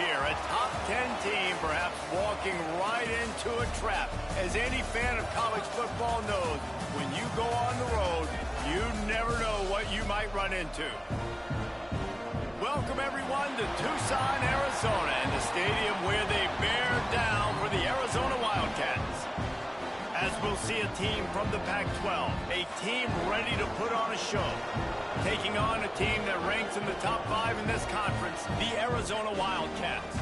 here. A top 10 team perhaps walking right into a trap. As any fan of college football knows, when you go on the road, you never know what you might run into. Welcome, everyone, to Tucson, Arizona, and the stadium where they bear down for the Arizona Wildcats. As we'll see a team from the Pac-12, a team ready to put on a show, taking on a team that ranks in the top 5 in this conference, the Arizona Wildcats.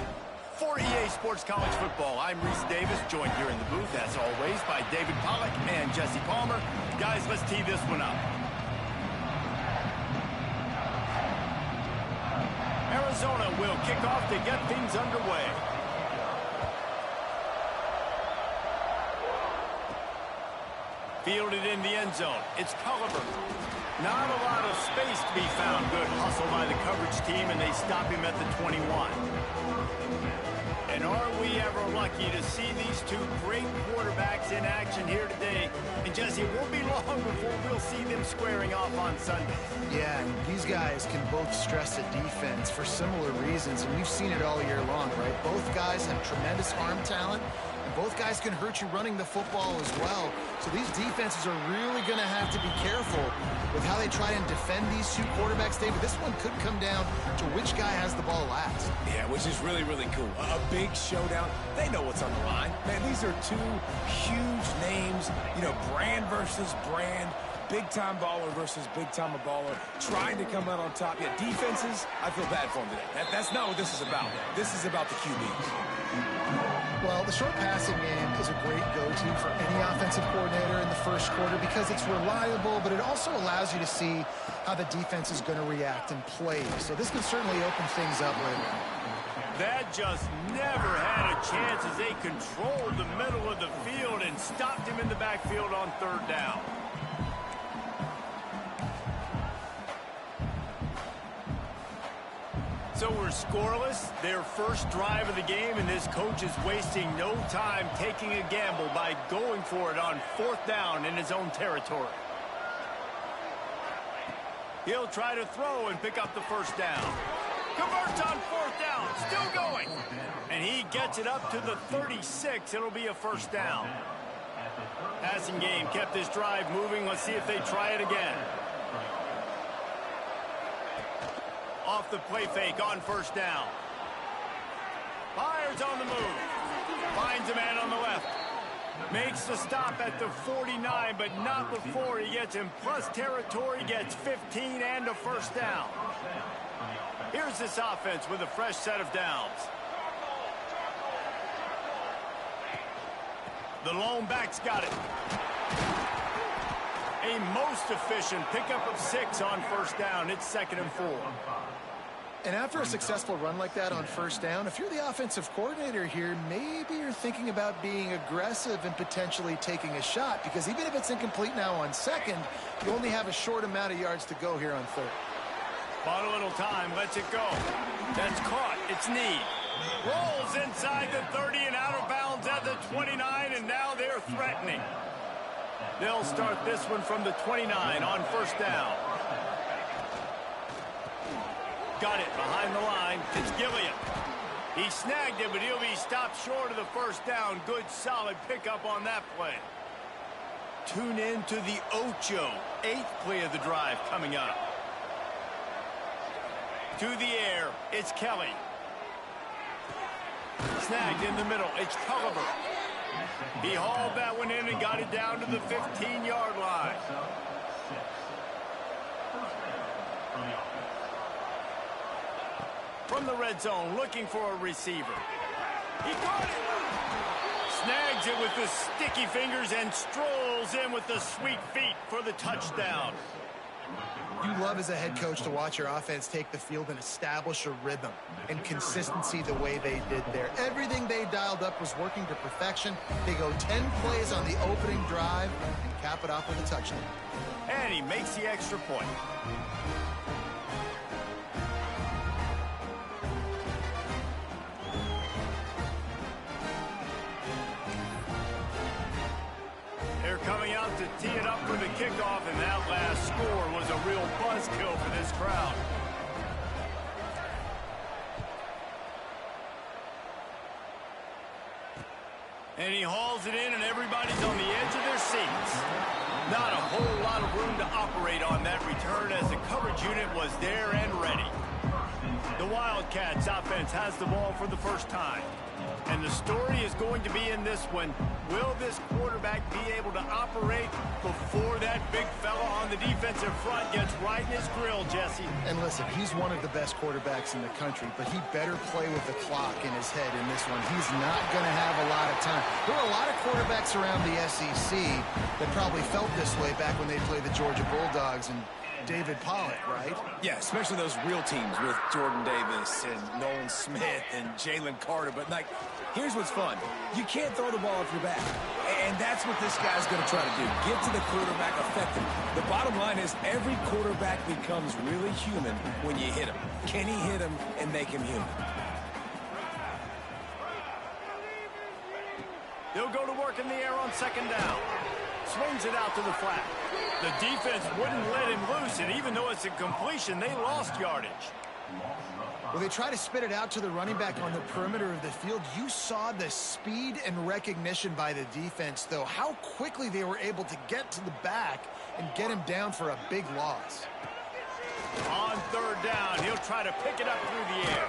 For EA Sports College Football, I'm Reese Davis, joined here in the booth, as always, by David Pollack and Jesse Palmer. Guys, let's tee this one up. Arizona will kick off to get things underway. Fielded in the end zone. It's Culliver. Not a lot of space to be found. Good hustle by the coverage team, and they stop him at the 21. And are we ever lucky to see these two great quarterbacks in action here today? And Jesse, it won't be long before we'll see them squaring off on Sunday. Yeah, and these guys can both stress a defense for similar reasons, and we've seen it all year long, right? Both guys have tremendous arm talent, and both guys can hurt you running the football as well. So these defenses are really going to have to be careful with how they try and defend these two quarterbacks, David. This one could come down to which guy has the ball last. Yeah, which is really, really cool. A big showdown. They know what's on the line. Man, these are two huge names, you know, brand versus brand. Big-time baller versus big-time baller, trying to come out on top. Yeah, defenses, I feel bad for them today. That's not what this is about. This is about the QBs. Well, the short passing game is a great go-to for any offensive coordinator in the first quarter because it's reliable, but it also allows you to see how the defense is going to react and play. So this can certainly open things up later. That just never had a chance as they controlled the middle of the field and stopped him in the backfield on third down. So we're scoreless, their first drive of the game, and this coach is wasting no time taking a gamble by going for it on fourth down in his own territory. He'll try to throw and pick up the first down. Converts on fourth down, still going. And he gets it up to the 36. It'll be a first down. Passing game kept this drive moving. Let's see if they try it again. Off the play fake on first down. Fires on the move. Finds a man on the left. Makes the stop at the 49, but not before he gets in plus territory, gets 15 and a first down. Here's this offense with a fresh set of downs. The lone back's got it. A most efficient pickup of 6 on first down. It's 2nd and 4. And after a successful run like that on first down, if you're the offensive coordinator here, maybe you're thinking about being aggressive and potentially taking a shot, because even if it's incomplete now on second, you only have a short amount of yards to go here on third. Bought a little time, lets it go. That's caught. It's Need. Rolls inside the 30 and out of bounds at the 29, and now they're threatening. They'll start this one from the 29 on first down. Got it behind the line. It's Gilliam. He snagged it, but he'll be stopped short of the first down. Good, solid pickup on that play. Tune in to the Ocho. 8th play of the drive coming up. To the air, it's Kelly. Snagged in the middle, it's Culliver. He hauled that one in and got it down to the 15-yard line. From the red zone, looking for a receiver. He got it! Snags it with the sticky fingers and strolls in with the sweet feet for the touchdown. You love as a head coach to watch your offense take the field and establish a rhythm and consistency the way they did there. Everything they dialed up was working to perfection. They go 10 plays on the opening drive and cap it off with a touchdown. And he makes the extra point. They're coming out to tee it up for the kickoff, and that last score was a real buzzkill for this crowd. And he hauls it in, and everybody's on the edge of their seats. Not a whole lot of room to operate on that return as the coverage unit was there and ready. The Wildcats offense has the ball for the first time. And the story is going to be in this one. Will this quarterback be able to operate before that big fella on the defensive front gets right in his grill, Jesse? And listen, he's one of the best quarterbacks in the country, but he better play with the clock in his head in this one. He's not going to have a lot of time. There were a lot of quarterbacks around the SEC that probably felt this way back when they played the Georgia Bulldogs and David Pollock, right? Yeah, especially those real teams with Jordan Davis and Nolan Smith and Jalen Carter. But, like, here's what's fun. You can't throw the ball off your back. And that's what this guy's going to try to do. Get to the quarterback effectively. The bottom line is every quarterback becomes really human when you hit him. Can he hit him and make him human? They'll go to work in the air on second down. Swings it out to the flat. The defense wouldn't let him loose, and even though it's a completion, they lost yardage. Well, they try to spit it out to the running back on the perimeter of the field. You saw the speed and recognition by the defense, though, how quickly they were able to get to the back and get him down for a big loss. On third down, he'll try to pick it up through the air.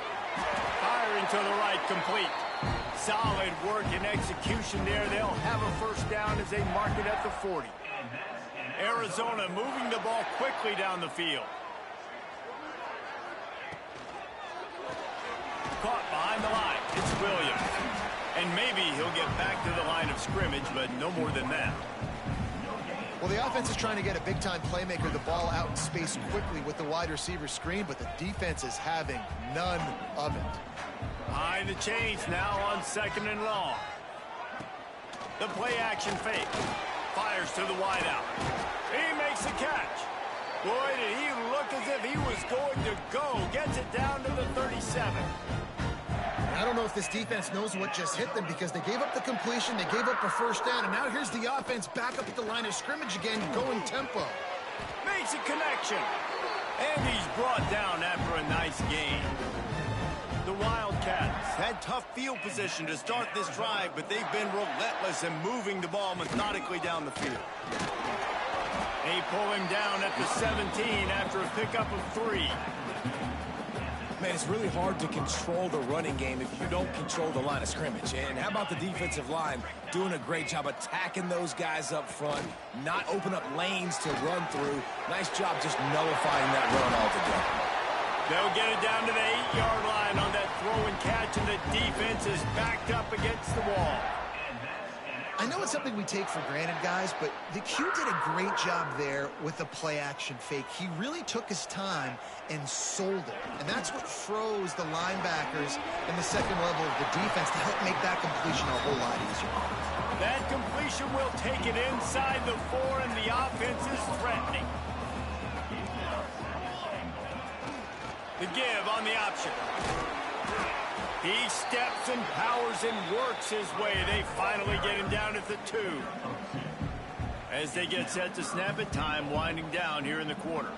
Firing to the right, complete. Solid work and execution there. They'll have a first down as they mark it at the 40. Arizona moving the ball quickly down the field. Caught behind the line. It's Williams. And maybe he'll get back to the line of scrimmage, but no more than that. Well, the offense is trying to get a big-time playmaker the ball out in space quickly with the wide receiver screen, but the defense is having none of it. Behind the chains now on second and long. The play action fake. Fires to the wideout. He makes the catch. Boy, did he look as if he was going to go. Gets it down to the 37. I don't know if this defense knows what just hit them because they gave up the completion, they gave up a first down, and now here's the offense back up at the line of scrimmage again, going tempo. Makes a connection. And he's brought down after a nice gain. The Wildcats had tough field position to start this drive, but they've been relentless in moving the ball methodically down the field. They pull him down at the 17 after a pickup of 3. Man, it's really hard to control the running game if you don't control the line of scrimmage. And how about the defensive line doing a great job attacking those guys up front, not open up lanes to run through. Nice job just nullifying that run altogether. They'll get it down to the 8-yard line on that throw and catch, and the defense is backed up against the wall. I know it's something we take for granted, guys, but the Q did a great job there with the play-action fake. He really took his time and sold it, and that's what froze the linebackers in the second level of the defense to help make that completion a whole lot easier. That completion will take it inside the 4, and the offense is threatening. The give on the option. He steps and powers and works his way. They finally get him down at the 2. As they get set to snap it, time winding down here in the quarter.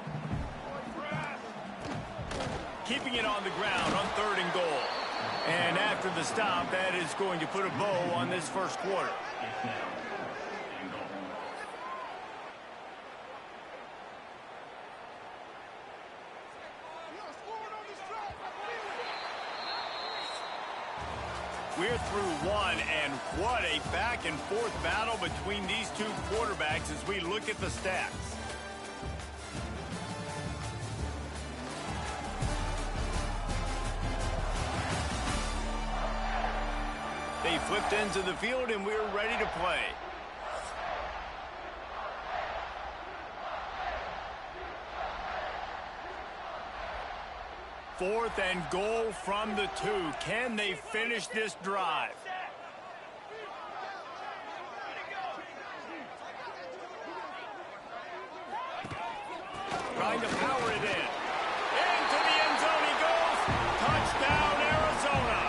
Keeping it on the ground on 3rd and goal. And after the stop, that is going to put a bow on this first quarter. We're through 1, and what a back-and-forth battle between these two quarterbacks as we look at the stats. They flipped into the field, and we're ready to play. Fourth and goal from the 2. Can they finish this drive? Trying to power it in. Into the end zone he goes. Touchdown, Arizona.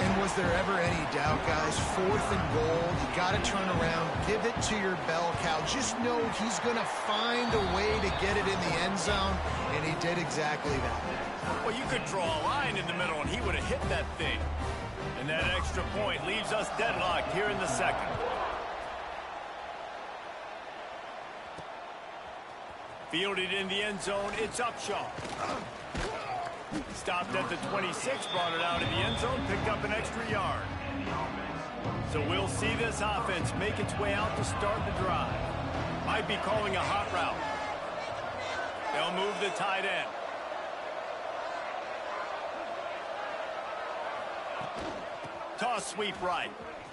And was there ever any doubt, guys? 4th and goal. You got to turn around. Give it to your bell cow. Just know he's going to find a way to get it in the end zone, and he did exactly that. Well, you could draw a line in the middle, and he would have hit that thing. And that extra extra point leaves us deadlocked here in the second. Fielded in the end zone, it's Upshaw. Stopped at the 26, brought it out in the end zone, picked up an extra yard. So we'll see this offense make its way out to start the drive. Might be calling a hot route. They'll move the tight end. Toss sweep right.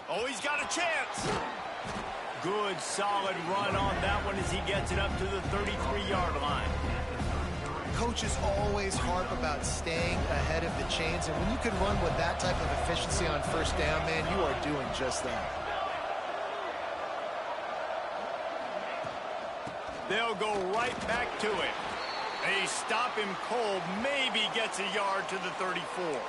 Oh, he's got a chance. Good, solid run on that one as he gets it up to the 33-yard line. Coaches always harp about staying ahead of the chains, and when you can run with that type of efficiency on first down, man, you are doing just that. They'll go right back to it. They stop him cold, maybe gets a yard to the 34.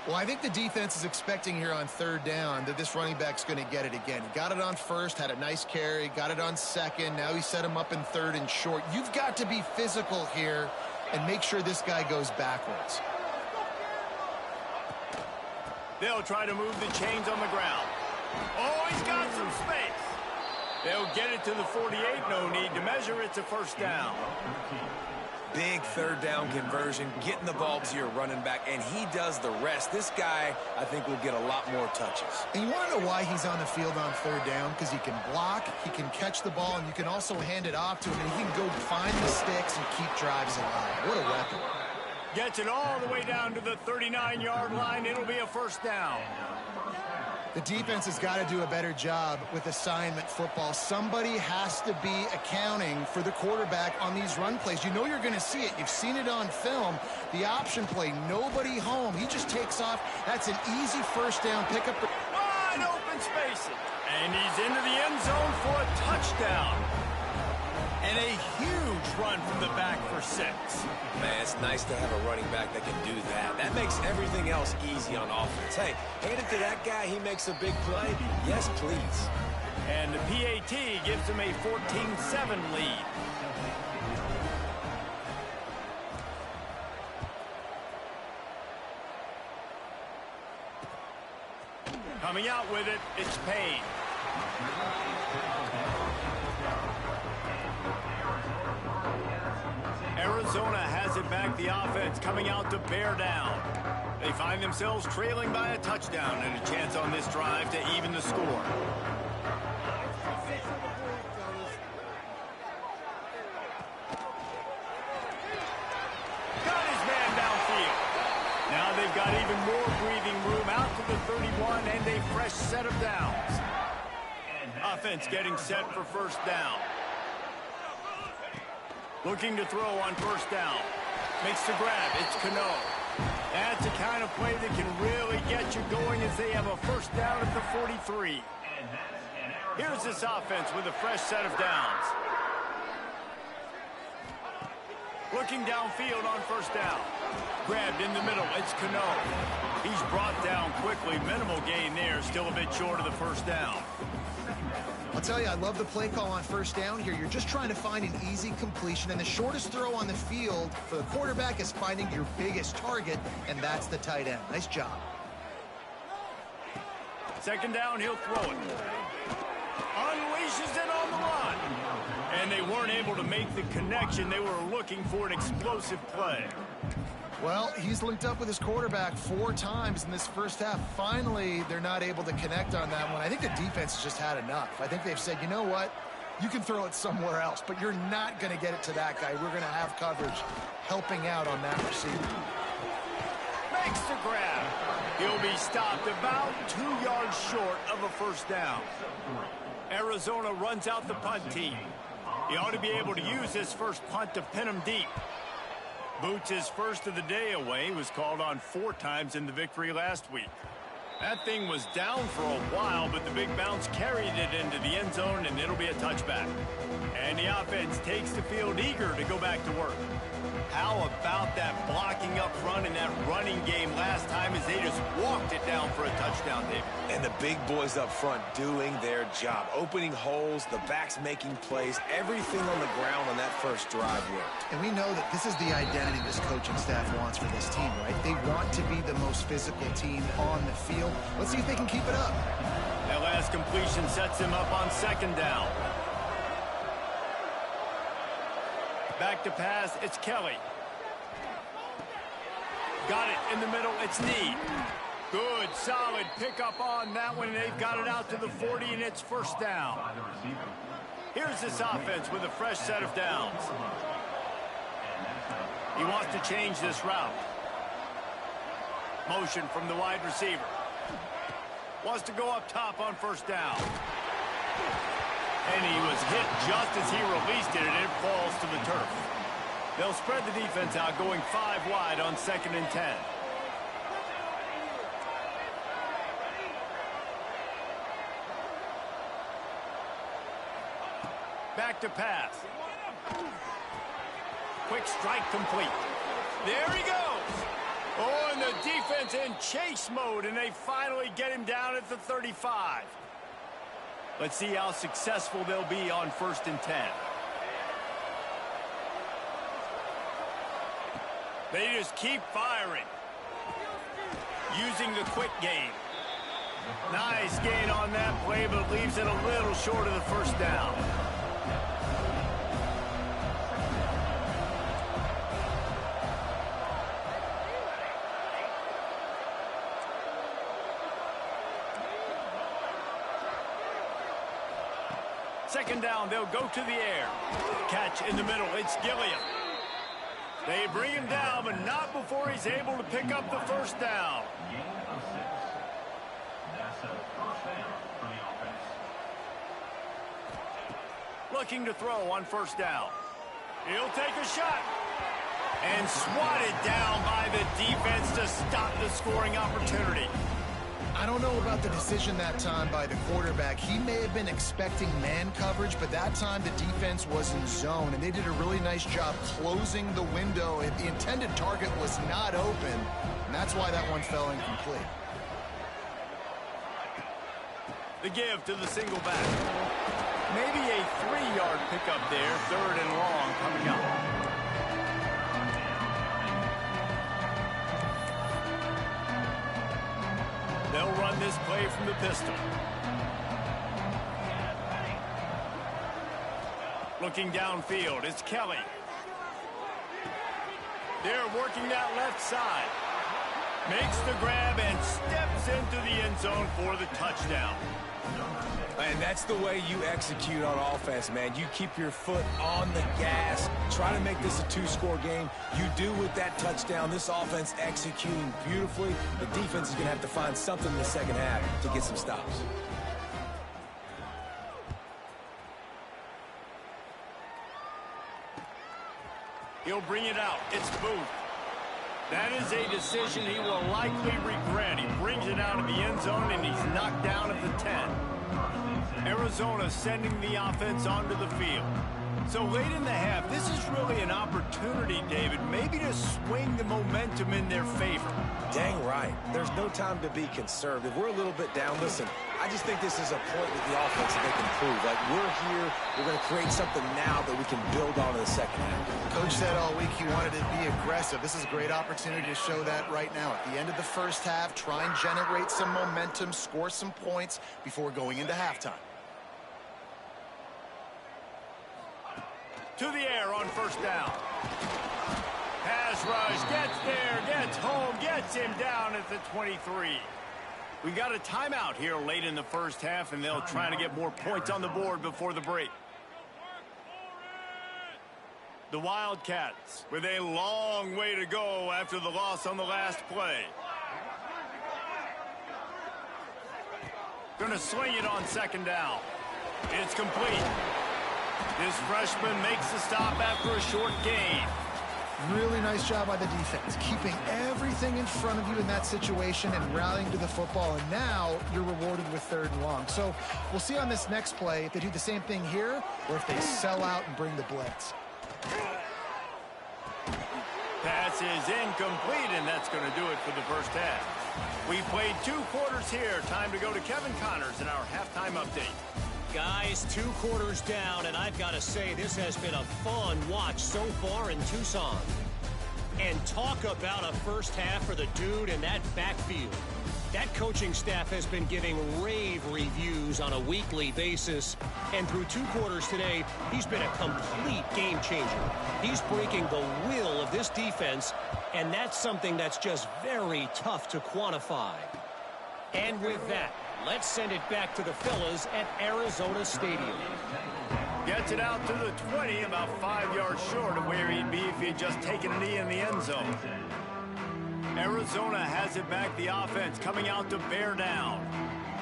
Well, I think the defense is expecting here on third down that this running back's going to get it again. He got it on first, had a nice carry, got it on second. Now he set him up in third and short. You've got to be physical here and make sure this guy goes backwards. They'll try to move the chains on the ground. Oh, he's got some space. They'll get it to the 48. No need to measure. It's a first down. Big third down conversion, getting the ball to your running back, and he does the rest. This guy, I think, will get a lot more touches. And you want to know why he's on the field on third down? Because he can block, he can catch the ball, and you can also hand it off to him, and he can go find the sticks and keep drives alive. What a weapon. Gets it all the way down to the 39-yard line. It'll be a first down. The defense has got to do a better job with assignment football. Somebody has to be accounting for the quarterback on these run plays. You know you're going to see it. You've seen it on film. The option play, nobody home. He just takes off. That's an easy first down pickup. Wide open spaces. And he's into the end zone for a touchdown. And a huge run from the back for 6. Man, it's nice to have a running back that can do that. That makes everything else easy on offense. Hey, hand it to that guy, he makes a big play. Yes, please. And the PAT gives him a 14-7 lead. Coming out with it, it's Payne. Arizona has it back. The offense coming out to bear down. They find themselves trailing by a touchdown and a chance on this drive to even the score. Got his man downfield. Now they've got even more breathing room out to the 31 and a fresh set of downs. Offense getting set for first down. Looking to throw on first down. Makes the grab. It's Cano. That's the kind of play that can really get you going as they have a first down at the 43. Here's this offense with a fresh set of downs. Looking downfield on first down. Grabbed in the middle. It's Cano. He's brought down quickly. Minimal gain there. Still a bit short of the first down. I'll tell you, I love the play call on first down here. You're just trying to find an easy completion, and the shortest throw on the field for the quarterback is finding your biggest target, and that's the tight end. Nice job. Second down, he'll throw it. Unleashes it on the run. And they weren't able to make the connection. They were looking for an explosive play. Well, he's linked up with his quarterback 4 times in this first half. Finally, they're not able to connect on that one. I think the defense has just had enough. I think they've said, you know what? You can throw it somewhere else, but you're not going to get it to that guy. We're going to have coverage helping out on that receiver. Makes the grab. He'll be stopped about 2 yards short of a first down. Arizona runs out the punt team. He ought to be able to use this first punt to pin him deep. Boots his first of the day away. He was called on 4 times in the victory last week. That thing was down for a while, but the big bounce carried it into the end zone, and it'll be a touchback. And the offense takes the field eager to go back to work. How about that blocking up front in that running game last time as they just walked it down for a touchdown, David? And the the big boys up front doing their job. Opening holes, the backs making plays, everything on the ground on that first drive worked. And we know that this is the identity this coaching staff wants for this team, right? They want to be the most physical team on the field. Let's see if they can keep it up. That last completion sets him up on second down. Back to pass, it's Kelly. Got it in the middle, it's Need. Good, solid pickup on that one. They've got it out to the 40, and it's first down. Here's this offense with a fresh set of downs. He wants to change this route. Motion from the wide receiver. Wants to go up top on first down. And he was hit just as he released it, and it falls to the turf. They'll spread the defense out, going 5 wide on 2nd and 10. Back to pass. Quick strike complete. There he goes. Oh, and the defense in chase mode, and they finally get him down at the 35. Let's see how successful they'll be on 1st and 10. They just keep firing. Using the quick game. Nice gain on that play, but leaves it a little short of the first down. Second down, they'll go to the air. Catch in the middle, it's Gilliam. They bring him down, but not before he's able to pick up the first down. Looking to throw on first down. He'll take a shot. And swatted down by the defense to stop the scoring opportunity. I don't know about the decision that time by the quarterback. He may have been expecting man coverage, but that time the defense was in zone, and they did a really nice job closing the window. The intended target was not open, and that's why that one fell incomplete. The give to the single back. Maybe a 3-yard pickup there, 3rd and long coming up. They'll run this play from the pistol. Looking downfield, it's Kelly. They're working that left side. Makes the grab and steps into the end zone for the touchdown. And that's the way you execute on offense, man. You keep your foot on the gas. Try to make this a 2-score game. You do with that touchdown. This offense executing beautifully. The defense is going to have to find something in the second half to get some stops. He'll bring it out. It's Booth. That is a decision he will likely regret. He brings it out of the end zone, and he's knocked down at the 10. Arizona sending the offense onto the field. So late in the half, this is really an opportunity, David, maybe to swing the momentum in their favor. Dang right. There's no time to be conservative. We're a little bit down. Listen, I just think this is a point with the offense that they can prove. Like, we're here, we're going to create something now that we can build on in the second half. Coach said all week he wanted to be aggressive. This is a great opportunity to show that right now. At the end of the first half, try and generate some momentum, score some points before going into halftime. To the air on first down. Pass rush, gets there, gets home, gets him down at the 23. We got a timeout here late in the first half, and they'll try to get more points on the board before the break. The Wildcats with a long way to go after the loss on the last play. Gonna swing it on second down. It's complete. This freshman makes the stop after a short gain. Really nice job by the defense, keeping everything in front of you in that situation and rallying to the football. And now you're rewarded with 3rd and long. So we'll see on this next play if they do the same thing here or if they sell out and bring the blitz. Pass is incomplete, and that's going to do it for the first half. We played 2 quarters here. Time to go to Kevin Connors in our halftime update. Guys, 2 quarters down, and I've got to say this has been a fun watch so far in Tucson. And talk about a first half for the dude in that backfield. That coaching staff has been giving rave reviews on a weekly basis. And through 2 quarters today, he's been a complete game changer. He's breaking the will of this defense, and that's something that's just very tough to quantify. And with that, let's send it back to the fellas at Arizona Stadium. Gets it out to the 20, about 5 yards short of where he'd be if he had just taken a knee in the end zone. Arizona has it back, the offense coming out to bear down.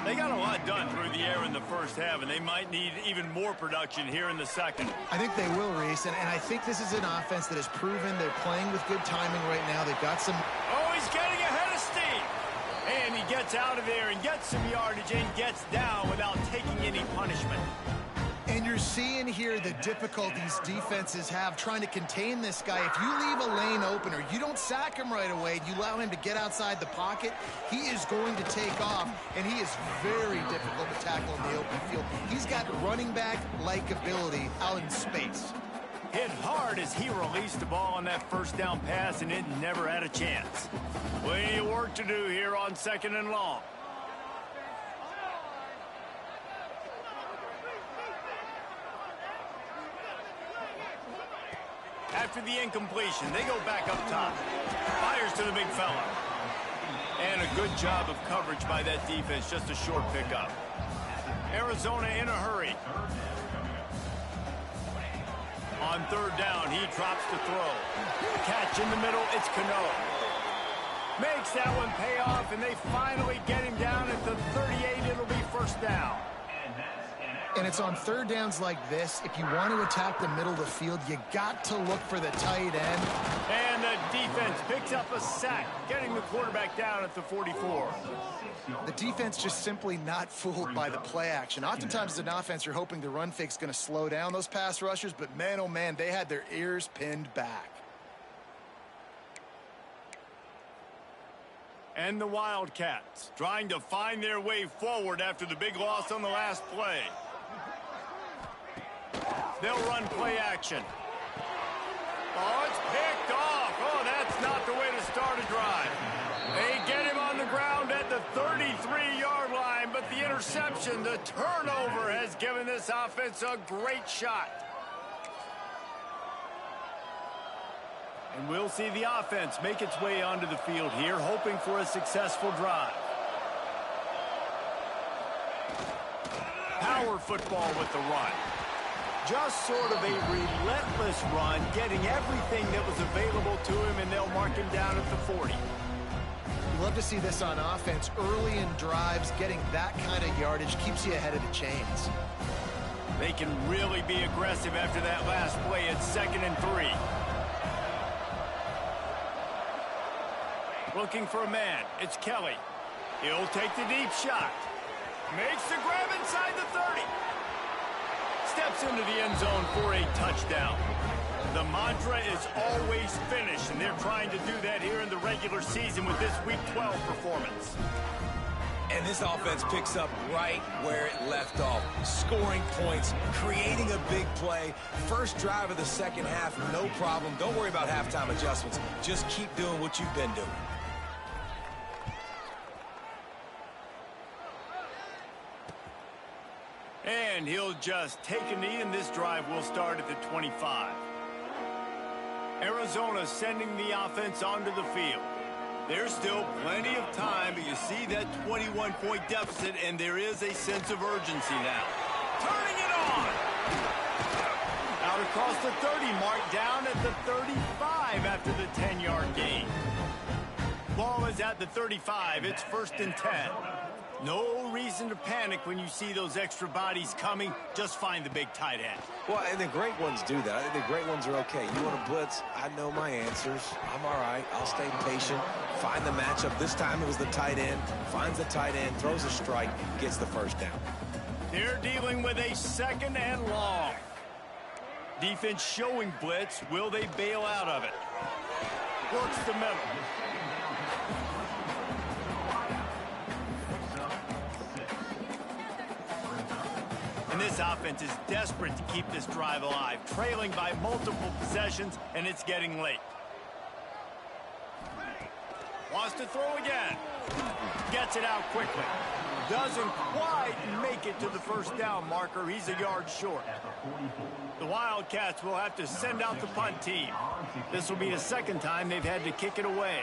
They got a lot done through the air in the first half, and they might need even more production here in the second. I think they will, Reese, and I think this is an offense that has proven they're playing with good timing right now. They've got some... Oh, he's getting ahead of steam. And he gets out of there and gets some yardage and gets down without taking any punishment. And you're seeing here the difficulties defenses have trying to contain this guy. If you leave a lane open or you don't sack him right away, you allow him to get outside the pocket, he is going to take off, and he is very difficult to tackle in the open field. He's got running back-like ability out in space. Hit hard as he released the ball on that first down pass, and it never had a chance. Plenty of work to do here on 2nd and long. After the incompletion, they go back up top. Fires to the big fella. And a good job of coverage by that defense, just a short pickup. Arizona in a hurry. On 3rd down, he drops to throw. Catch in the middle, it's Cano. Makes that one pay off, and they finally get him down at the 38. It'll be first down. And it's on 3rd downs like this. If you want to attack the middle of the field, you got to look for the tight end. And the defense picks up a sack, getting the quarterback down at the 44. The defense just simply not fooled by the play action. Oftentimes as an offense, you're hoping the run fake's going to slow down those pass rushers, but man, oh man, they had their ears pinned back. And the Wildcats trying to find their way forward after the big loss on the last play. They'll run play action. Oh, it's picked off. Oh, that's not the way to start a drive. They get him on the ground at the 33-yard line, but the interception, the turnover, has given this offense a great shot. And we'll see the offense make its way onto the field here, hoping for a successful drive. Power football with the run. Just sort of a relentless run, getting everything that was available to him, and they'll mark him down at the 40. You love to see this on offense. Early in drives, getting that kind of yardage keeps you ahead of the chains. They can really be aggressive after that last play at 2nd and 3. Looking for a man. It's Kelly. He'll take the deep shot. Makes the grab inside the 30. Steps into the end zone for a touchdown. The mantra is always finish, and they're trying to do that here in the regular season with this Week 12 performance. And this offense picks up right where it left off. Scoring points, creating a big play. First drive of the second half, no problem. Don't worry about halftime adjustments. Just keep doing what you've been doing. And he'll just take a knee, and this drive will start at the 25. Arizona sending the offense onto the field. There's still plenty of time, but you see that 21-point deficit, and there is a sense of urgency now. Turning it on! Out across the 30, marked down at the 35 after the 10-yard gain. Ball is at the 35. It's 1st and 10. No reason to panic when you see those extra bodies coming. Just find the big tight end. Well, and the great ones do that. I think the great ones are okay. You want to blitz? I know my answers. I'm all right. I'll stay patient. Find the matchup. This time it was the tight end. Finds the tight end, throws a strike, gets the first down. They're dealing with a 2nd and long. Defense showing blitz. Will they bail out of it? Works the middle. And this offense is desperate to keep this drive alive, trailing by multiple possessions, and it's getting late. Wants to throw again. Gets it out quickly. Doesn't quite make it to the first down marker. He's a yard short. The Wildcats will have to send out the punt team. This will be the second time they've had to kick it away.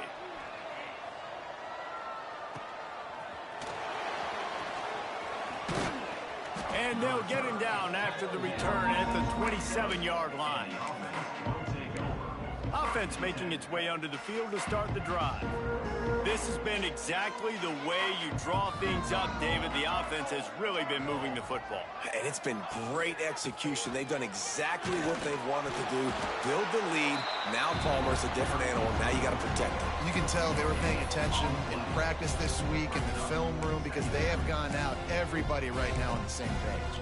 And they'll get him down after the return at the 27-yard line. Offense making its way onto the field to start the drive. This has been exactly the way you draw things up, David. The offense has really been moving the football. And it's been great execution. They've done exactly what they've wanted to do. Build the lead. Now Palmer's a different animal. Now you got to protect him. You can tell they were paying attention in practice this week in the film room because they have gone out, everybody right now on the same page.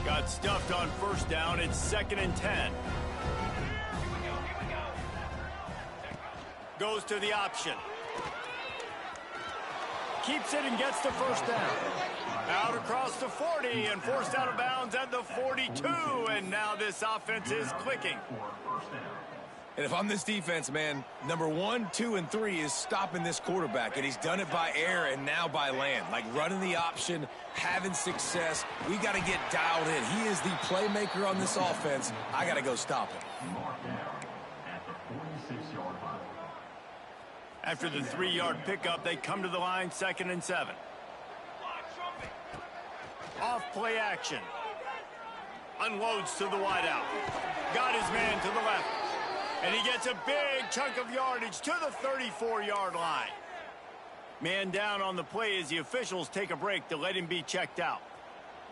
Got stuffed on first down. It's 2nd and 10. Goes to the option. Keeps it and gets the first down. Out across the 40 and forced out of bounds at the 42. And now this offense is clicking. And if I'm this defense, man, number 1, 2, and 3 is stopping this quarterback. And he's done it by air and now by land. Like running the option, having success. We got to get dialed in. He is the playmaker on this offense. I got to go stop him. After the 3-yard pickup, they come to the line, 2nd and 7. Off play action. Unloads to the wideout. Got his man to the left. And he gets a big chunk of yardage to the 34-yard line. Man down on the play as the officials take a break to let him be checked out.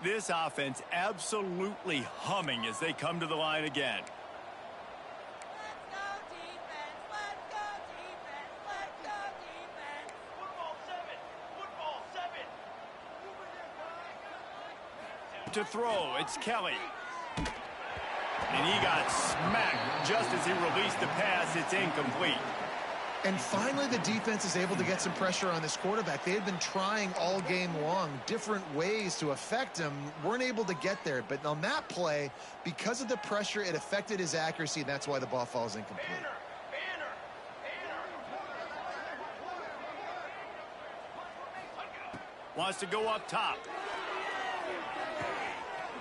This offense absolutely humming as they come to the line again. To throw, it's Kelly. And he got smacked just as he released the pass. It's incomplete. And finally, the defense is able to get some pressure on this quarterback. They had been trying all game long, different ways to affect him, weren't able to get there. But on that play, because of the pressure, it affected his accuracy, and that's why the ball falls incomplete. Wants to go up top.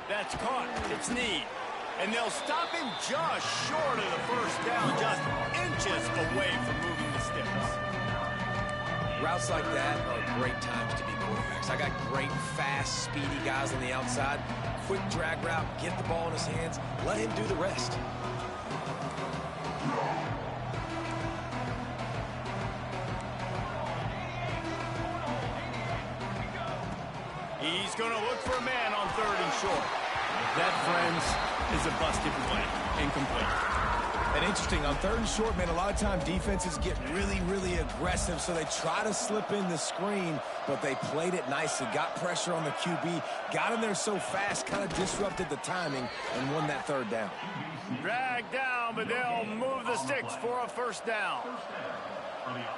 That's caught. It's Need. And they'll stop him just short of the first down, just inches away from moving the sticks. Routes like that are great times to be quarterbacks. I got great, fast, speedy guys on the outside. Quick drag route, get the ball in his hands, let him do the rest. He's going to look for a man on 3rd and short. That, friends, is a busted play. Incomplete. And interesting, on 3rd and short, man, a lot of times defenses get really, really aggressive, so they try to slip in the screen, but they played it nicely, got pressure on the QB, got him there so fast, kind of disrupted the timing, and won that 3rd down. Dragged down, but they'll move the sticks for a first down.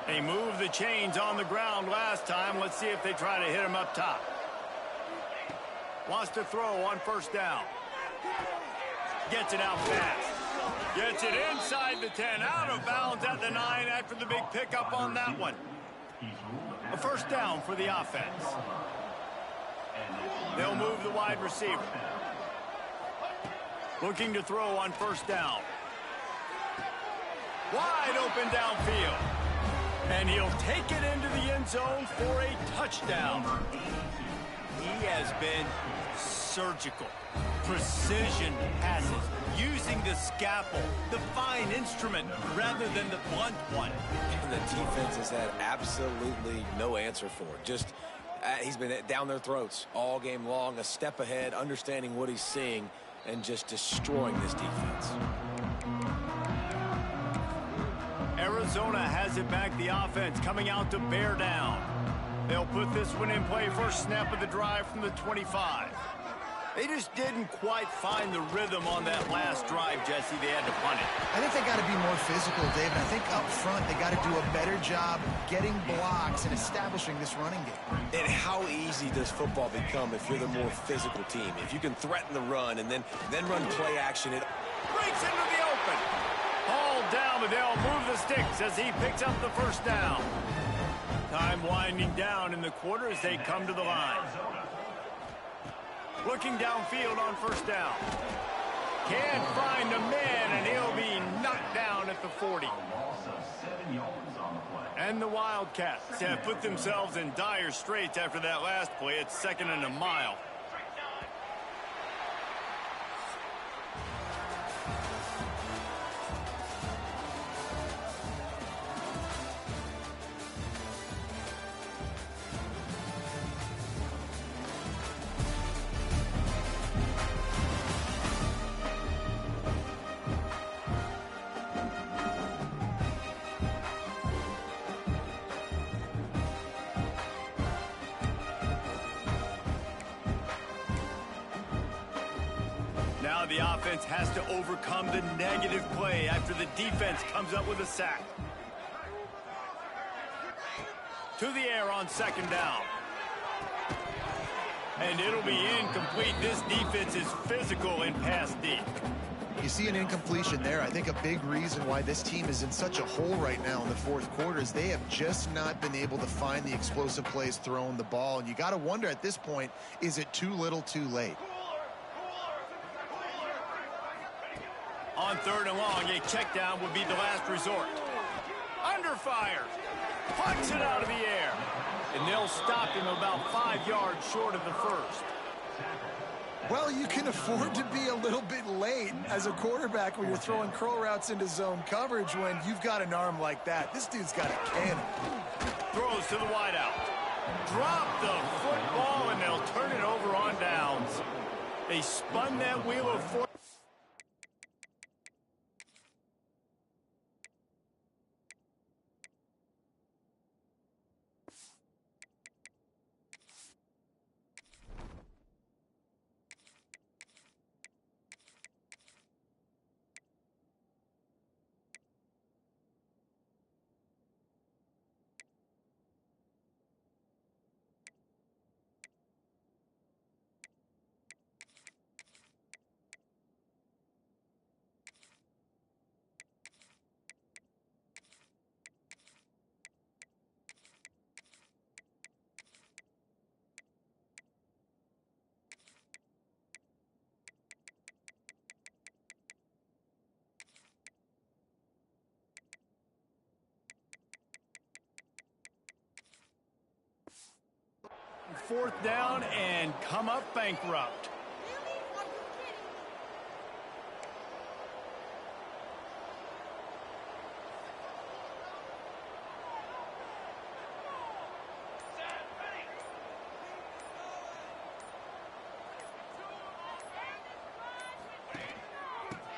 They moved the chains on the ground last time. Let's see if they try to hit him up top. Wants to throw on first down. Gets it out fast. Gets it inside the 10, out of bounds at the 9 after the big pickup on that one. A first down for the offense. They'll move the wide receiver. Looking to throw on first down. Wide open downfield. And he'll take it into the end zone for a touchdown. He has been surgical, precision passes, using the scalpel, the fine instrument, rather than the blunt one. And the defense has had absolutely no answer for it. Just, he's been down their throats all game long, a step ahead, understanding what he's seeing, and just destroying this defense. Arizona has it back, the offense coming out to bear down. They'll put this one in play, first snap of the drive from the 25. They just didn't quite find the rhythm on that last drive, Jesse. They had to punt it. I think they got to be more physical, David. I think up front they got to do a better job getting blocks and establishing this running game. And how easy does football become if you're the more physical team? If you can threaten the run and then run play action, it Breaks into the open. Hauled down, but they'll move the sticks as he picks up the first down. Time winding down in the quarter as they come to the line. Looking downfield on first down. Can't find a man, and he'll be knocked down at the 40. And the Wildcats have put themselves in dire straits after that last play. It's 2nd and a mile. Now the offense has to overcome the negative play after the defense comes up with a sack. To the air on 2nd down. And it'll be incomplete. This defense is physical in pass deep. You see an incompletion there. I think a big reason why this team is in such a hole right now in the fourth quarter is they have just not been able to find the explosive plays throwing the ball. And you got to wonder at this point, is it too little too late? On 3rd and long, a check down would be the last resort. Under fire. Punts it out of the air. And they'll stop him about 5 yards short of the first. Well, you can afford to be a little bit late as a quarterback when you're throwing curl routes into zone coverage when you've got an arm like that. This dude's got a cannon. Throws to the wideout. Drop the football, and they'll turn it over on downs. They spun that wheel of fortune. Fourth down and come up bankrupt.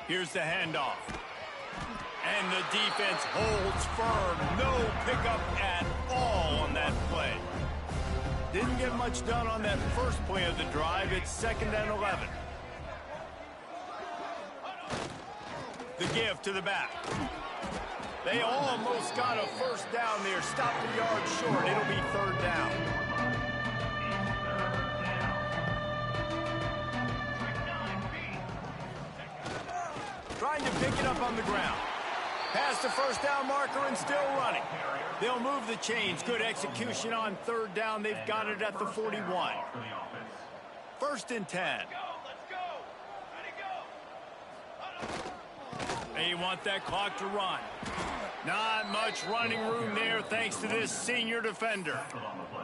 Here's the handoff. And the defense holds firm. No pickup at all on that play. Didn't get much done on that first play of the drive. It's 2nd and 11. The give to the back. They almost got a first down there. Stopped a yard short. It'll be 3rd down. Trying to pick it up on the ground. Past the first down marker and still running. They'll move the chains. Good execution on 3rd down. They've got it at the 41. 1st and 10. They want that clock to run. Not much running room there thanks to this senior defender.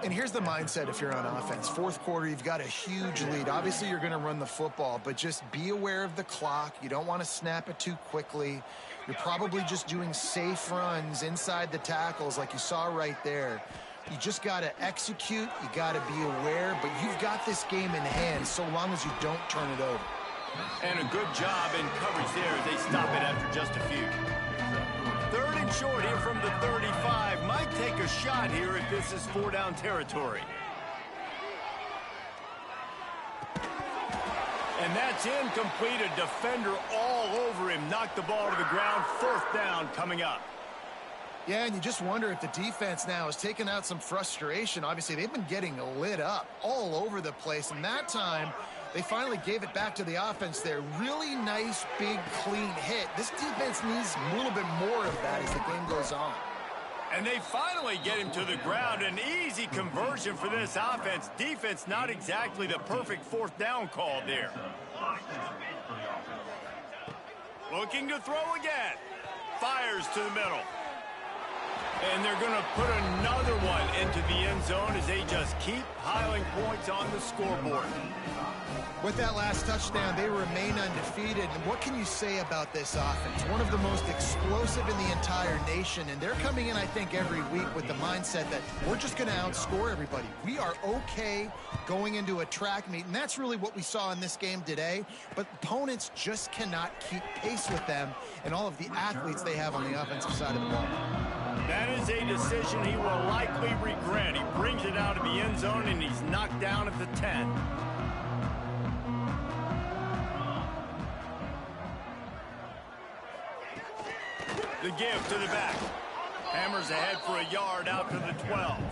And here's the mindset if you're on offense. Fourth quarter, you've got a huge lead. Obviously, you're going to run the football, but just be aware of the clock. You don't want to snap it too quickly. You're probably just doing safe runs inside the tackles like you saw right there. You just got to execute. You got to be aware, but you've got this game in hand so long as you don't turn it over. And a good job in coverage there as they stop it after just a few. 3rd and short here from the 35. Might take a shot here if this is 4-down territory. And that's incomplete. A defender all over him. Knocked the ball to the ground. 4th down coming up. Yeah, and you just wonder if the defense now has taken out some frustration. Obviously, they've been getting lit up all over the place. And that time, they finally gave it back to the offense there. Really nice, big, clean hit. This defense needs a little bit more of that as the game goes on. And they finally get him to the ground. An easy conversion for this offense. Defense not exactly the perfect 4th down call there. Looking to throw again. Fires to the middle. And they're going to put another one into the end zone as they just keep piling points on the scoreboard. With that last touchdown, they remain undefeated. And what can you say about this offense? One of the most explosive in the entire nation. And they're coming in, I think, every week with the mindset that we're just going to outscore everybody. We are okay going into a track meet. And that's really what we saw in this game today. But opponents just cannot keep pace with them and all of the athletes they have on the offensive side of the ball. That is a decision he will likely regret. He brings it out of the end zone, and he's knocked down at the 10. The give to the back. Hammers ahead for a yard out to the 12.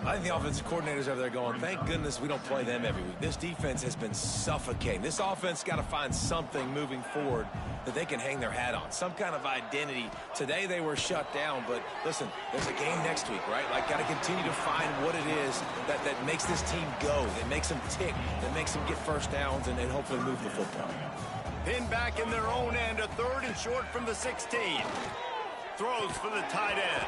I think the offensive coordinators over there going, thank goodness we don't play them every week. This defense has been suffocating. This offense got to find something moving forward that they can hang their hat on, some kind of identity. Today they were shut down, but listen, there's a game next week, right? Like, got to continue to find what it is that makes this team go, that makes them tick, that makes them get first downs and hopefully move the football. Pinned back in their own end, a 3rd and short from the 16. Throws for the tight end.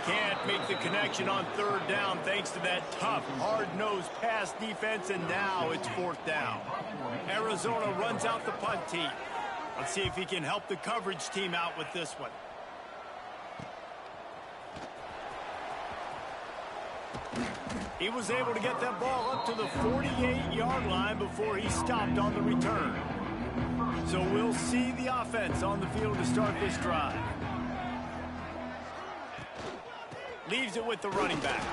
Can't make the connection on 3rd down thanks to that tough, hard-nosed pass defense, and now it's 4th down. Arizona runs out the punt team. Let's see if he can help the coverage team out with this one. He was able to get that ball up to the 48-yard line before he stopped on the return. So we'll see the offense on the field to start this drive. Leaves it with the running back.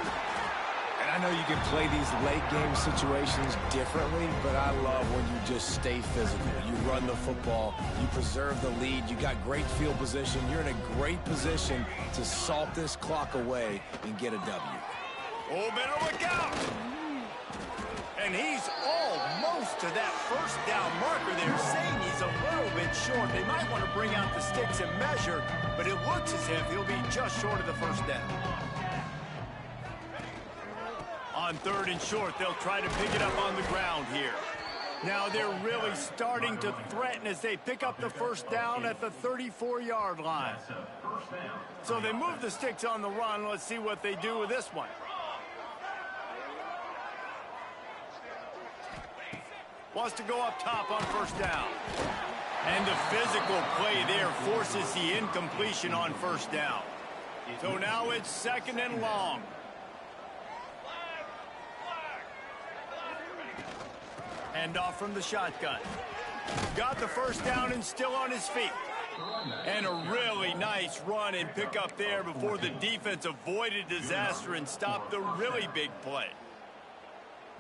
And I know you can play these late-game situations differently, but I love when you just stay physical. You run the football. You preserve the lead. You got great field position. You're in a great position to salt this clock away and get a W. Oh, better look out. And he's almost to that 1st down marker. They're saying he's a little bit short. They might want to bring out the sticks and measure, but it looks as if he'll be just short of the 1st down. On 3rd and short, they'll try to pick it up on the ground here. Now they're really starting to threaten as they pick up the 1st down at the 34-yard line. So they move the sticks on the run. Let's see what they do with this one. Wants to go up top on 1st down. And the physical play there forces the incompletion on 1st down. So now it's 2nd and long. Hand off from the shotgun. Got the 1st down and still on his feet. And a really nice run and pick up there before the defense avoided disaster and stopped the really big play.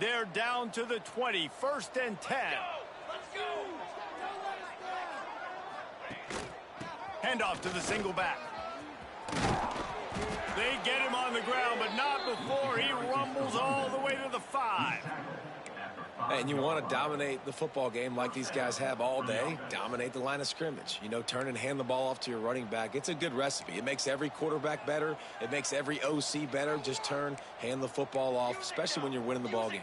They're down to the 20, 1st and 10. Handoff to the single back. They get him on the ground, but not before he rumbles all the way to the 5. And you want to dominate the football game like these guys have all day, dominate the line of scrimmage. You know, turn and hand the ball off to your running back. It's a good recipe. It makes every quarterback better. It makes every OC better. Just turn, hand the football off, especially when you're winning the ball game.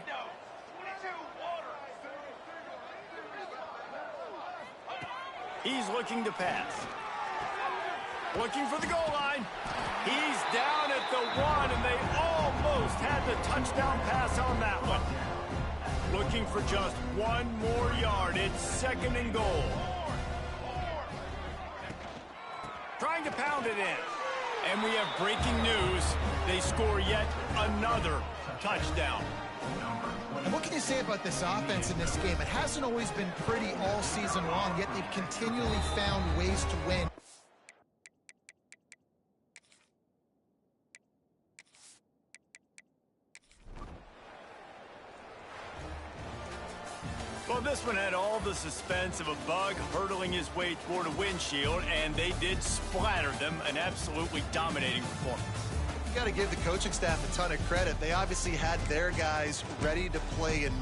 He's looking to pass. Looking for the goal line. He's down at the 1, and they almost had the touchdown pass on that one. Looking for just 1 more yard. It's 2nd and goal. Trying to pound it in. And we have breaking news. They score yet another touchdown. And what can you say about this offense in this game? It hasn't always been pretty all season long, yet they've continually found ways to win. Well, this one had all the suspense of a bug hurtling his way toward a windshield, and they did splatter them. An absolutely dominating performance. You got to give the coaching staff a ton of credit. They obviously had their guys ready to play in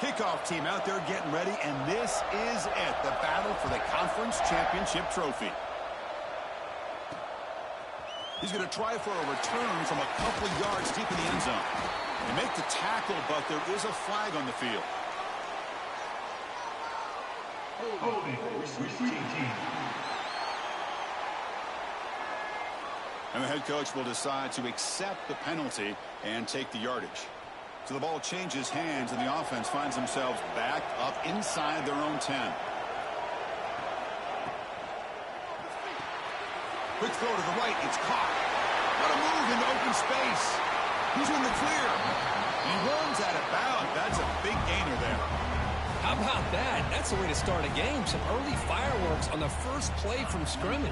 Kickoff team out there getting ready, and this is it, the battle for the conference championship trophy. He's going to try for a return from a couple yards deep in the end zone. They make the tackle, but there is a flag on the field. And the head coach will decide to accept the penalty and take the yardage. So the ball changes hands, and the offense finds themselves back up inside their own 10. Quick throw to the right. It's caught. What a move into open space. He's in the clear. He runs out of bounds. That's a big gainer there. How about that? That's the way to start a game. Some early fireworks on the first play from scrimmage.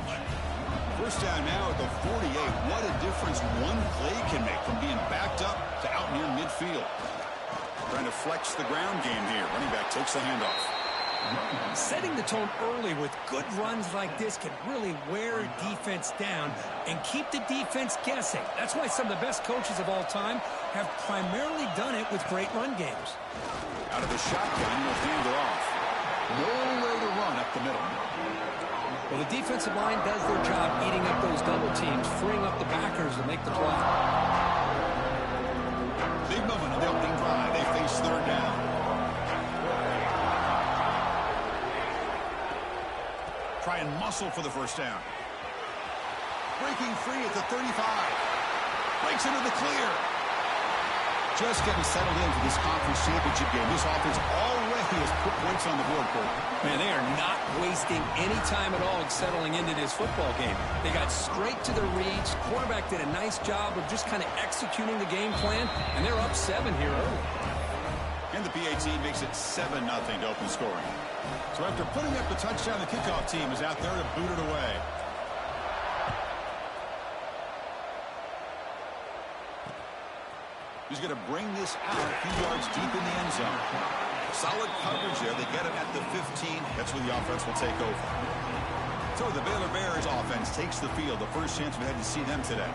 First down now at the 48. What a difference one play can make from being backed up to out near midfield. Trying to flex the ground game here. Running back takes the handoff. Setting the tone early with good runs like this can really wear defense down and keep the defense guessing. That's why some of the best coaches of all time have primarily done it with great run games. Out of the shotgun, will hand it off. Nowhere to run up the middle. Well, the defensive line does their job eating up those double teams, freeing up the backers to make the play. Big moment on the opening drive. They face third down. Try and muscle for the first down. Breaking free at the 35. Breaks into the clear. Just getting settled in for this conference championship game. This offense already has put points on the board, Cole. Man, they are not wasting any time at all settling into this football game. They got straight to the reads. Quarterback did a nice job of just kind of executing the game plan, and they're up 7 here early. And the PAT makes it 7-0 to open scoring. So after putting up the touchdown, the kickoff team is out there to boot it away. He's going to bring this out a few yards deep in the end zone. Solid coverage there. They get him at the 15. That's where the offense will take over. So the Baylor Bears offense takes the field. The first chance we had to see them today.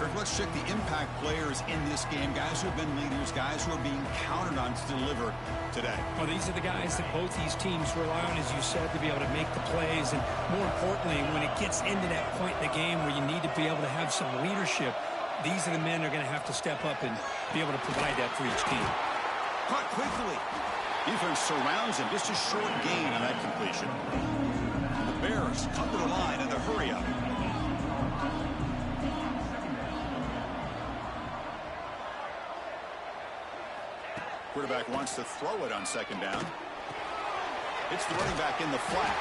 Kirk, let's check the impact players in this game. Guys who have been leaders, guys who are being counted on to deliver today. Well, these are the guys that both these teams rely on, as you said, to be able to make the plays. And more importantly, when it gets into that point in the game where you need to be able to have some leadership, these are the men that are going to have to step up and be able to provide that for each team. Caught quickly. Defense surrounds him. Just a short gain on that completion. The Bears come to the line in the hurry up. Quarterback wants to throw it on second down. It's the running back in the flat.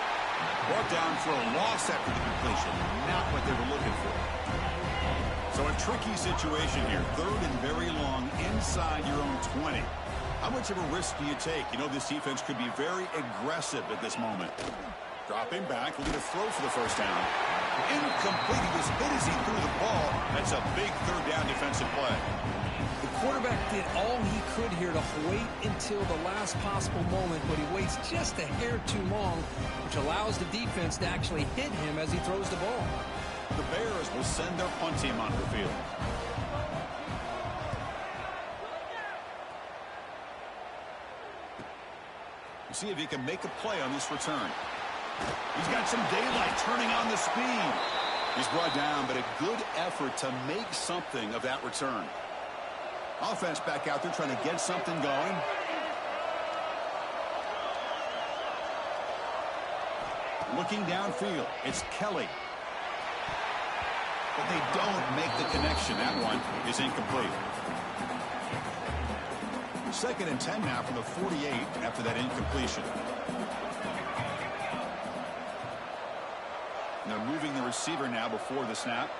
Brought down for a loss after the completion. Not what they were looking for. So a tricky situation here. Third and very long inside your own 20. How much of a risk do you take? You know, this defense could be very aggressive at this moment. Dropping back, looking to throw for the first down. Incomplete. He was hit as he threw the ball. That's a big third down defensive play. The quarterback did all he could here to wait until the last possible moment, but he waits just a hair too long, which allows the defense to actually hit him as he throws the ball. The Bears will send their punt team onto the field. See if he can make a play on this return. He's got some daylight turning on the speed. He's brought down, but a good effort to make something of that return. Offense back out there trying to get something going. Looking downfield, it's Kelly. But they don't make the connection. That one is incomplete. 2nd and 10 now from the 48 after that incompletion. And they're moving the receiver now before the snap.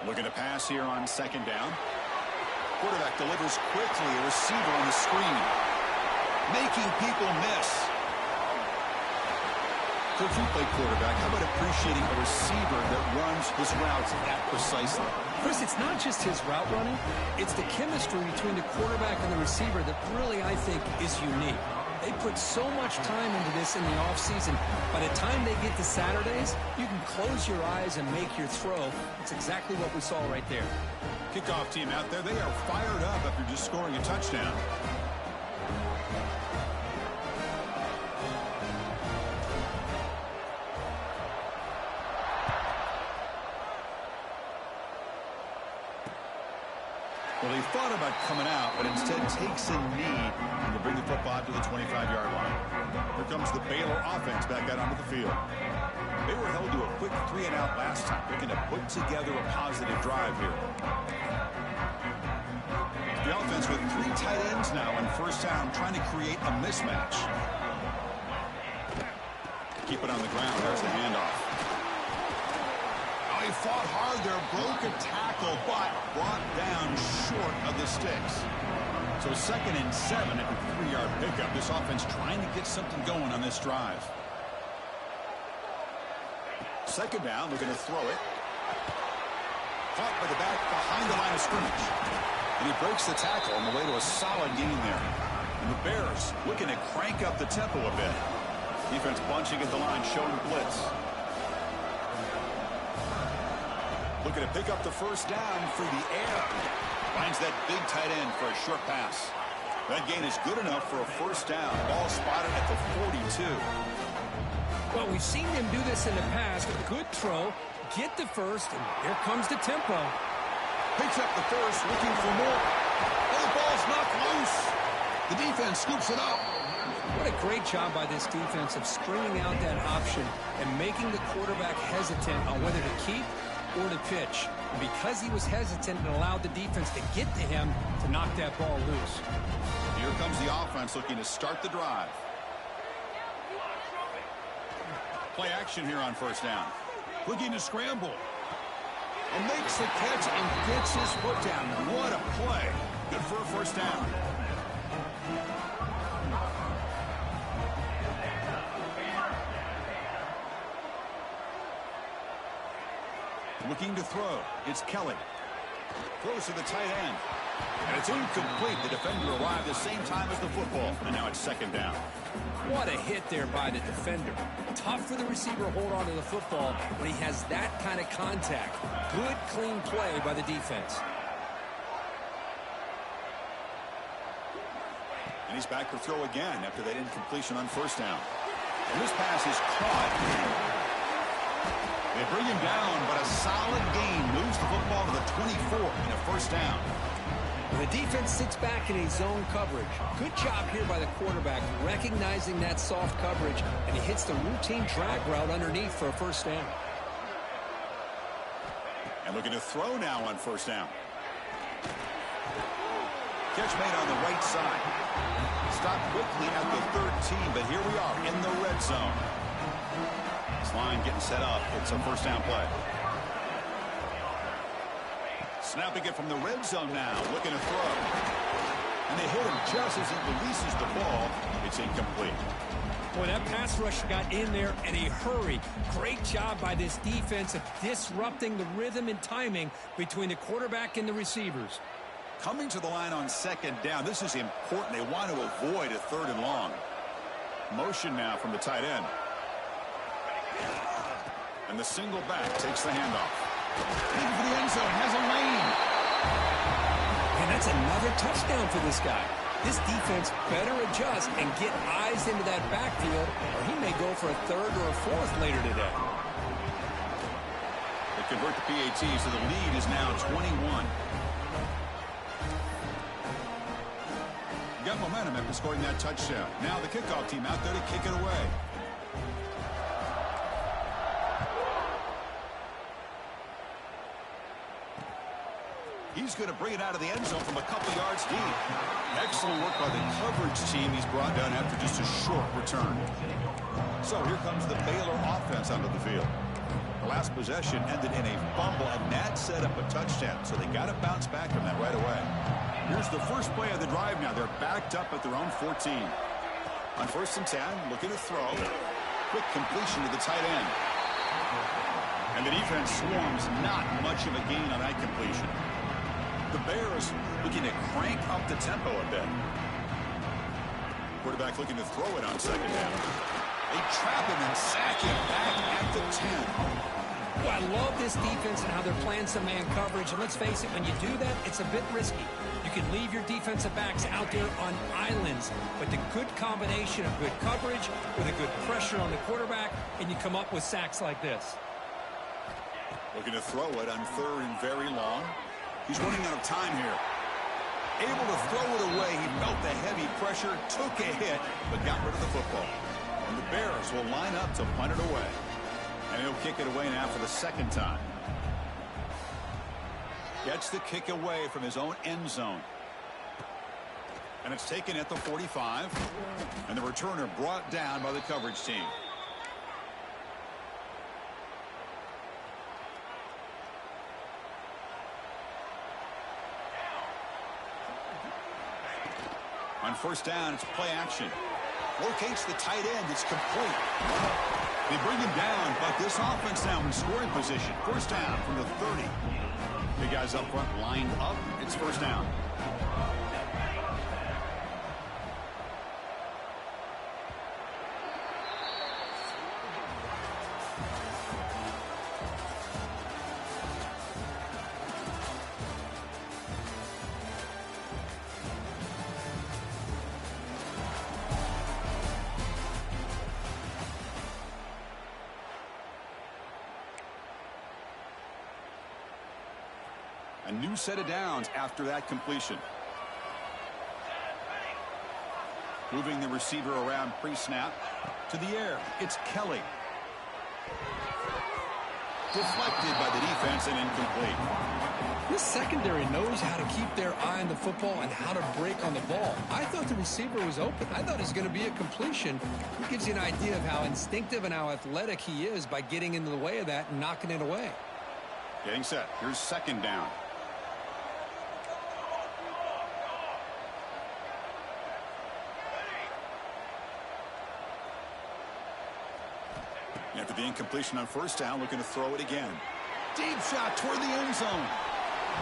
Looking to pass here on 2nd down. Quarterback delivers quickly. A receiver on the screen. Making people miss. Coach, you play quarterback. How about appreciating a receiver that runs his routes that precisely? Chris, it's not just his route running. It's the chemistry between the quarterback and the receiver that really, I think, is unique. They put so much time into this in the offseason. By the time they get to Saturdays, you can close your eyes and make your throw. It's exactly what we saw right there. Kickoff team out there, they are fired up after just scoring a touchdown. Well, he thought about coming out, but instead takes a knee and will bring the football out to the 25-yard line. Here comes the Baylor offense back out onto the field. They were held to a quick 3-and-out last time, looking to put together a positive drive here. The offense with 3 tight ends now on first down, trying to create a mismatch. Keep it on the ground. There's the handoff. He fought hard there, broke a tackle, but brought down short of the sticks. So 2nd and 7 at the 3-yard pickup. This offense trying to get something going on this drive. 2nd down, looking to throw it. Caught by the back behind the line of scrimmage. And he breaks the tackle on the way to a solid gain there. And the Bears looking to crank up the tempo a bit. Defense bunching at the line, showing blitz. Looking to pick up the first down through the air. Finds that big tight end for a short pass. That gain is good enough for a first down. Ball spotted at the 42. Well, we've seen them do this in the past. A good throw, get the first, and here comes the tempo. Picks up the first, looking for more. Oh, the ball's knocked loose. The defense scoops it up. What a great job by this defense of stringing out that option and making the quarterback hesitant on whether to keep or to pitch. And because he was hesitant, it allowed the defense to get to him to knock that ball loose. Here comes the offense looking to start the drive. Play action here on first down. Looking to scramble. And makes the catch and gets his foot down. What a play. Good for a first down. Looking to throw. It's Kelly. Throws to the tight end. And it's incomplete. The defender arrived the same time as the football. And now it's 2nd down. What a hit there by the defender. Tough for the receiver to hold on to the football when he has that kind of contact. Good, clean play by the defense. And he's back to throw again after that incompletion on first down. And this pass is caught. They bring him down, but a solid gain moves the football to the 24 and a first down. When the defense sits back in a zone coverage, good job here by the quarterback recognizing that soft coverage, and he hits the routine drag route underneath for a first down. And looking to throw now on first down. Catch made on the right side. Stopped quickly at the 13, but here we are in the red zone. This line getting set up. It's a first down play. Snapping it from the red zone now. Looking to throw. And they hit him just as he releases the ball. It's incomplete. Boy, that pass rush got in there in a hurry. Great job by this defense of disrupting the rhythm and timing between the quarterback and the receivers. Coming to the line on 2nd down. This is important. They want to avoid a 3rd and long. Motion now from the tight end. And the single back takes the handoff. Looking for the end zone. Has a lane. And that's another touchdown for this guy. This defense better adjust and get eyes into that backfield, or he may go for a 3rd or a 4th later today. They convert the PAT, so the lead is now 21. Got momentum after scoring that touchdown. Now the kickoff team out there to kick it away. He's going to bring it out of the end zone from a couple yards deep. Excellent work by the coverage team. He's brought down after just a short return. So here comes the Baylor offense onto the field. The last possession ended in a fumble, and that set up a touchdown. So they got to bounce back from that right away. Here's the first play of the drive now. They're backed up at their own 14. On 1st and 10, looking to throw. Quick completion to the tight end. And the defense swarms, not much of a gain on that completion. The Bears looking to crank up the tempo a bit. Quarterback looking to throw it on 2nd down. They trap him and sack him back at the 10. Well, I love this defense and how they're playing some man coverage. And let's face it, when you do that, it's a bit risky. You can leave your defensive backs out there on islands, but the good combination of good coverage with a good pressure on the quarterback, and you come up with sacks like this. Looking to throw it on 3rd and very long. He's running out of time here. Able to throw it away. He felt the heavy pressure, took a hit, but got rid of the football. And the Bears will line up to punt it away. And he'll kick it away now for the 2nd time. Gets the kick away from his own end zone. And it's taken at the 45. And the returner brought down by the coverage team. On 1st down, it's play action. Locates the tight end. It's complete. They bring him down, but this offense now in scoring position. 1st down from the 30. The guys up front lined up. It's 1st down. A new set of downs after that completion. Moving the receiver around pre-snap. To the air. It's Kelly. Deflected by the defense and incomplete. This secondary knows how to keep their eye on the football and how to break on the ball. I thought the receiver was open. I thought it was going to be a completion. It gives you an idea of how instinctive and how athletic he is by getting into the way of that and knocking it away. Getting set. Here's 2nd down. After the incompletion on 1st down, looking to throw it again. Deep shot toward the end zone.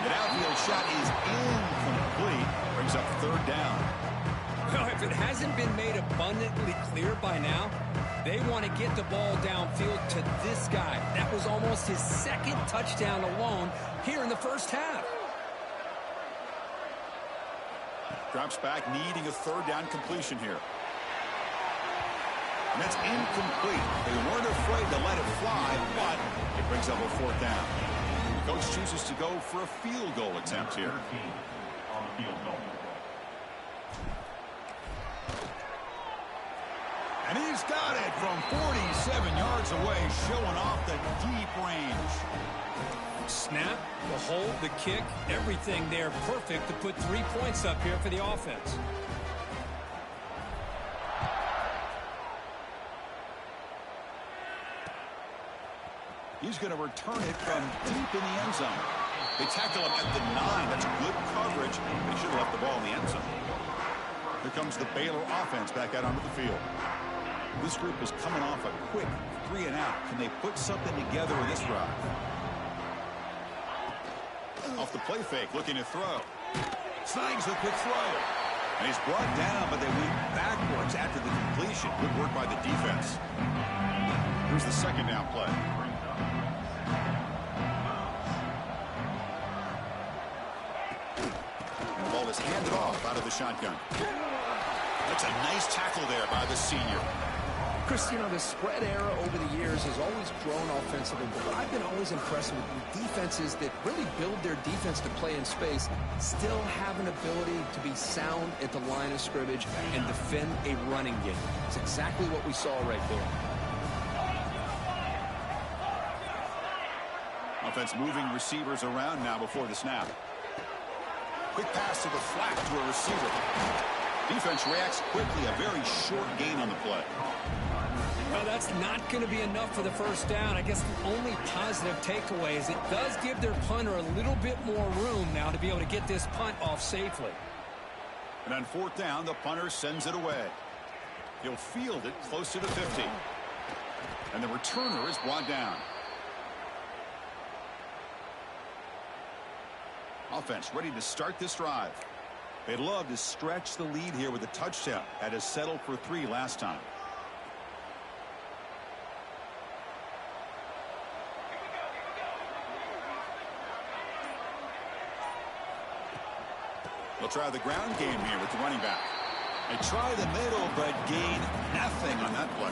That outfield shot is incomplete. Brings up 3rd down. Well, if it hasn't been made abundantly clear by now, they want to get the ball downfield to this guy. That was almost his 2nd touchdown alone here in the 1st half. Drops back, needing a 3rd down completion here. And that's incomplete. They weren't afraid to let it fly, but it brings up a 4th down. The coach chooses to go for a field goal attempt here. And he's got it from 47 yards away, showing off the deep range. Snap, the hold, the kick, everything there perfect to put 3 points up here for the offense. He's going to return it from deep in the end zone. They tackle him at the 9. That's good coverage. They should have left the ball in the end zone. Here comes the Baylor offense back out onto the field. This group is coming off a quick 3 and out. Can they put something together in this drive? Off the play fake, looking to throw. Snags the quick throw. And he's brought down, but they went backwards after the completion. Good work by the defense. Here's the 2nd down play. And the ball is handed off out of the shotgun. That's a nice tackle there by the senior. Chris, you know, the spread era over the years has always grown offensively, but I've been always impressed with defenses that really build their defense to play in space, still have an ability to be sound at the line of scrimmage and defend a running game. It's exactly what we saw right there. Offense moving receivers around now before the snap. Quick pass to the flat to a receiver. Defense reacts quickly. A very short gain on the play. Well, that's not going to be enough for the 1st down. I guess the only positive takeaway is it does give their punter a little bit more room now to be able to get this punt off safely. And on 4th down, the punter sends it away. He'll field it close to the 50. And the returner is brought down. Offense ready to start this drive. They'd love to stretch the lead here with a touchdown. Had to settle for 3 last time. They'll try the ground game here with the running back. They try the middle, but gain nothing on that play.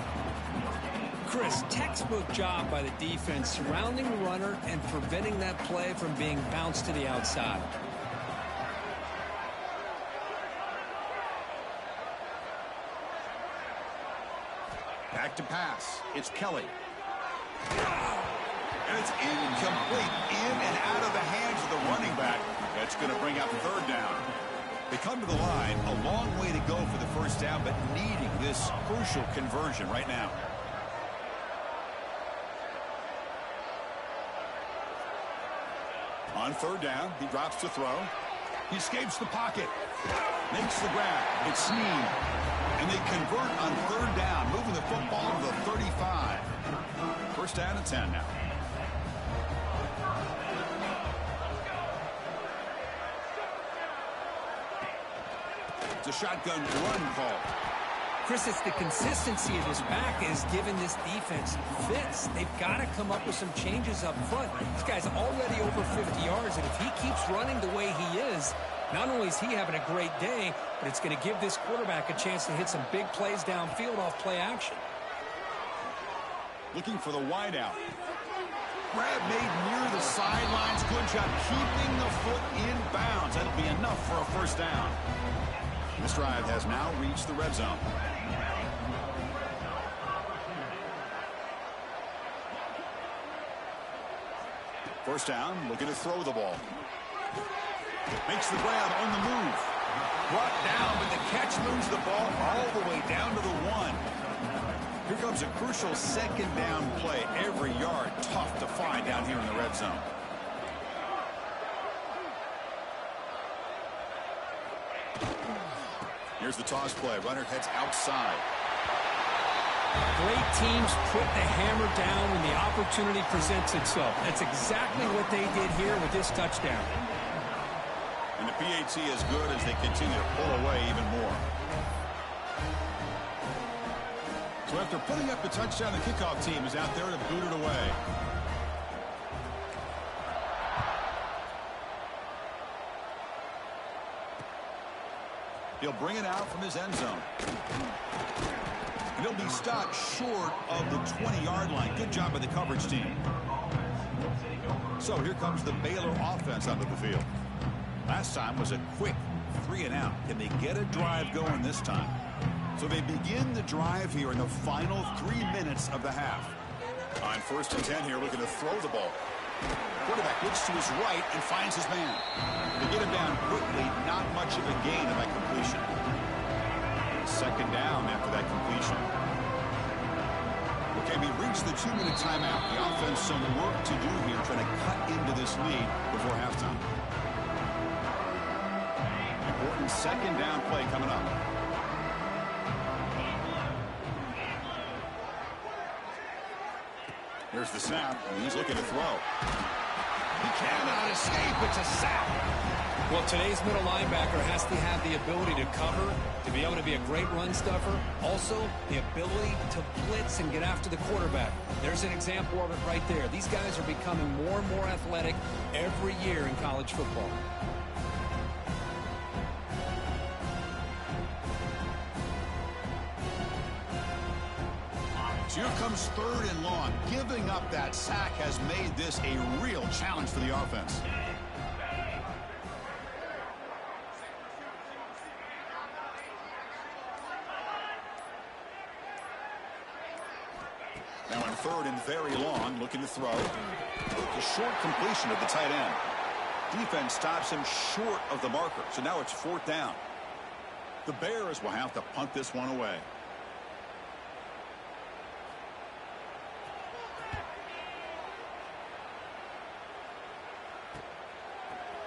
Chris, textbook job by the defense surrounding the runner and preventing that play from being bounced to the outside. Back to pass. It's Kelly. And it's incomplete. In and out of the hands of the running back. That's going to bring up third down. They come to the line, a long way to go for the first down, but needing this crucial conversion right now. On third down, he drops to throw. He escapes the pocket. Makes the grab. It's Snead. And they convert on third down, moving the football to the 35. First down and 10 now. It's a shotgun run call. Chris, it's the consistency of his back is giving this defense fits. They've got to come up with some changes up front. This guy's already over 50 yards, and if he keeps running the way he is, not only is he having a great day, but it's going to give this quarterback a chance to hit some big plays downfield off play action. Looking for the wideout. Grab made near the sidelines. Good job keeping the foot in bounds. That'll be enough for a first down. This drive has now reached the red zone. First down, looking to throw the ball. Makes the grab on the move. Brought down, but the catch moves the ball all the way down to the 1. Here comes a crucial second down play. Every yard tough to find down here in the red zone. Here's the toss play. Runner heads outside. Great teams put the hammer down when the opportunity presents itself. That's exactly what they did here with this touchdown. And the PAT is good as they continue to pull away even more. So after putting up the touchdown, the kickoff team is out there to boot it away. He'll bring it out from his end zone. And he'll be stopped short of the 20-yard line. Good job by the coverage team. So here comes the Baylor offense onto the field. Last time was a quick 3-and-out. Can they get a drive going this time? So they begin the drive here in the final 3 minutes of the half. On first and 10 here, looking to throw the ball. Quarterback looks to his right and finds his man. They get him down quickly, not much of a gain of that completion. Second down after that completion. Okay, we reached the 2-minute timeout. The offense some work to do here, trying to cut into this lead before halftime. Important second down play coming up. Here's the snap, and he's looking to throw. He cannot escape. It's a sack. Well, today's middle linebacker has to have the ability to cover, to be able to be a great run stuffer. Also, the ability to blitz and get after the quarterback. There's an example of it right there. These guys are becoming more and more athletic every year in college football. So here comes third and long. Giving up that sack has made this a real challenge for the offense. Now on third and very long, looking to throw. The short completion of the tight end. Defense stops him short of the marker, so now it's fourth down. The Bears will have to punt this one away.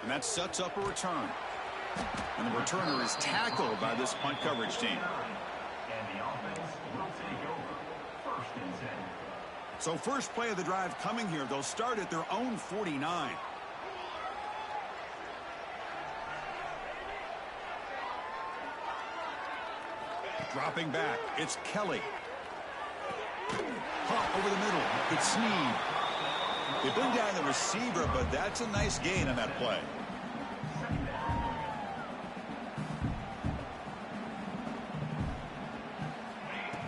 And that sets up a return. And the returner is tackled by this punt coverage team. So first play of the drive coming here. They'll start at their own 49. Dropping back, it's Kelly. Hop over the middle, it's Snead. They bring down the receiver, but that's a nice gain on that play.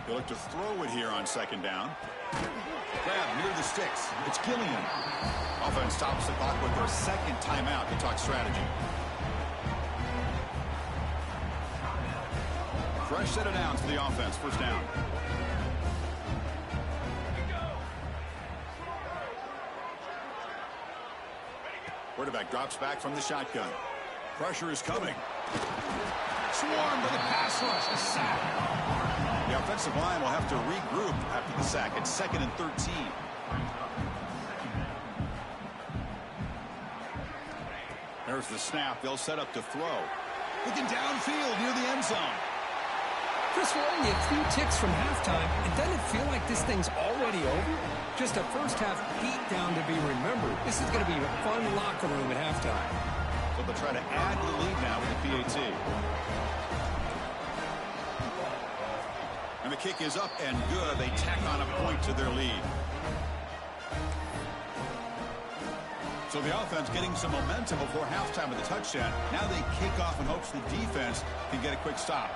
They look to throw it here on second down. Grab near the sticks. It's Gillian. Offense stops the clock with their second timeout to talk strategy. Fresh set of downs for the offense. First down. Quarterback drops back from the shotgun. Pressure is coming. Swarmed by the pass rush. A sack. The offensive line will have to regroup after the sack. It's 2nd and 13. There's the snap. They'll set up to throw. Looking downfield near the end zone. Chris, we're only a few ticks from halftime, and doesn't it feel like this thing's already over? Just a first-half beatdown to be remembered. This is going to be a fun locker room at halftime. So they'll try to add to the lead now with the PAT. And the kick is up and good. They tack on a point to their lead. So the offense getting some momentum before halftime with the touchdown. Now they kick off in hopes the defense can get a quick stop.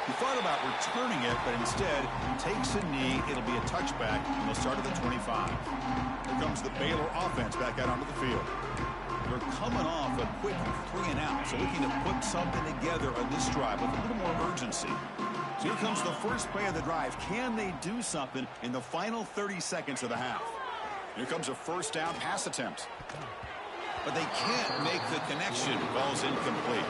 He thought about returning it, but instead takes a knee. It'll be a touchback, and they'll start at the 25. Here comes the Baylor offense back out onto the field. They're coming off a quick 3-and-out, so looking to put something together on this drive with a little more urgency. So here comes the first play of the drive. Can they do something in the final 30 seconds of the half? Here comes a first down pass attempt. But they can't make the connection. Ball's incomplete.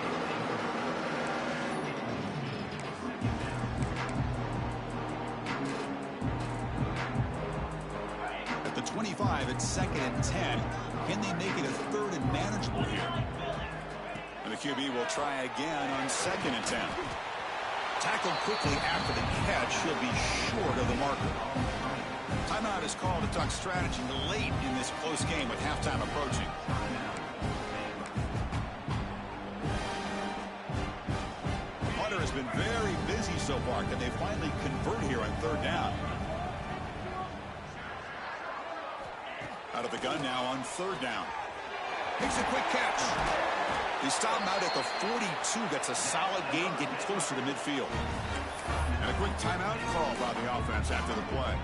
At the 25, it's 2nd and 10. Can they make it a 3rd and manageable here? And the QB will try again on 2nd and 10. Tackled quickly after the catch. He'll be short of the marker. Timeout is called to talk strategy late in this close game with halftime approaching. Hunter has been very busy so far. Can they finally convert here on 3rd down? Out of the gun now on 3rd down. Makes a quick catch. They stop him out at the 42. That's a solid gain, getting closer to midfield. And a quick timeout call by the offense after the play.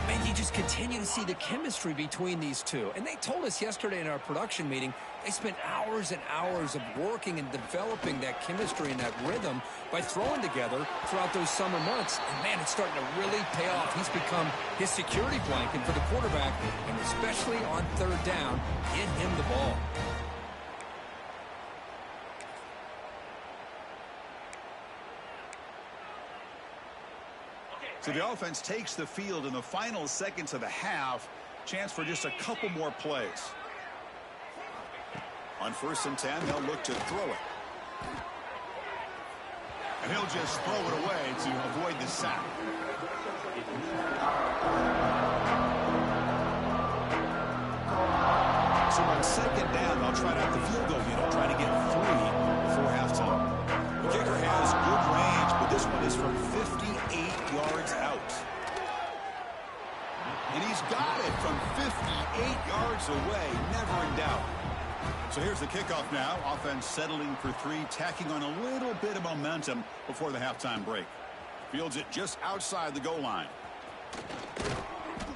Man, you just continue to see the chemistry between these two. And they told us yesterday in our production meeting, they spent hours and hours of working and developing that chemistry and that rhythm by throwing together throughout those summer months. And, man, it's starting to really pay off. He's become his security blanket for the quarterback, and especially on 3rd down, get him the ball. So the offense takes the field in the final seconds of the half. Chance for just a couple more plays. On 1st and 10, they'll look to throw it. And he'll just throw it away to avoid the sack. So on 2nd down, they'll try out the field goal unit, trying to get 3 before halftime. The kicker has good range, but this one is from 58 yards out. And he's got it from 58 yards away, never in doubt. So here's the kickoff now. Offense settling for 3, tacking on a little bit of momentum before the halftime break. Fields it just outside the goal line.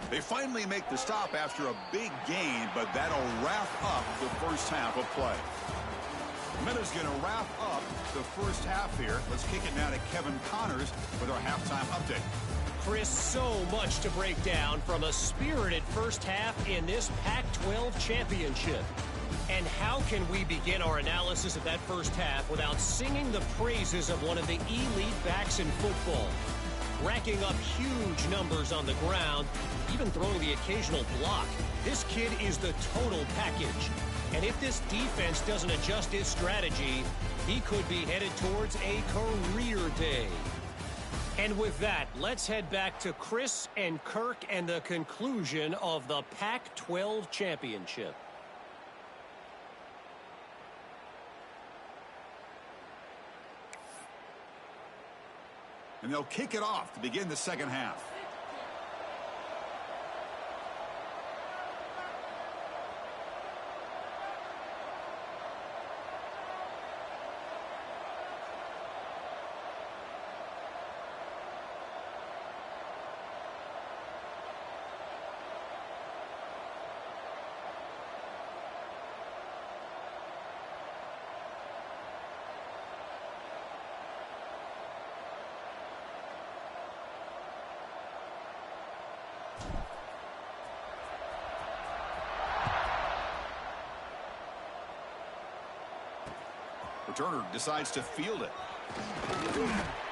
They finally make the stop after a big gain, but that'll wrap up the first half of play. Miller's going to wrap up the first half here. Let's kick it now to Kevin Connors with our halftime update. Chris, so much to break down from a spirited first half in this Pac-12 championship. And how can we begin our analysis of that first half without singing the praises of one of the elite backs in football? Racking up huge numbers on the ground, even throwing the occasional block. This kid is the total package. And if this defense doesn't adjust its strategy, he could be headed towards a career day. And with that, let's head back to Chris and Kirk and the conclusion of the Pac-12 championship. And they'll kick it off to begin the second half. Returner decides to field it.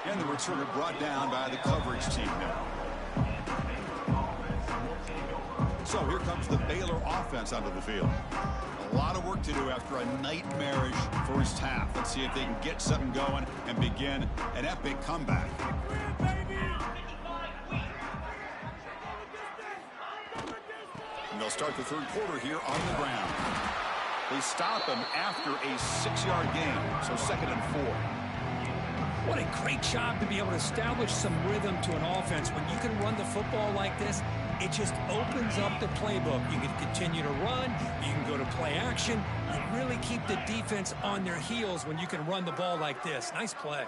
And the returner brought down by the coverage team now. So here comes the Baylor offense onto the field. A lot of work to do after a nightmarish first half. Let's see if they can get something going and begin an epic comeback. And they'll start the third quarter here on the ground. They stop him after a 6-yard gain, so 2nd and 4. What a great job to be able to establish some rhythm to an offense. When you can run the football like this, it just opens up the playbook. You can continue to run. You can go to play action. You really keep the defense on their heels when you can run the ball like this. Nice play.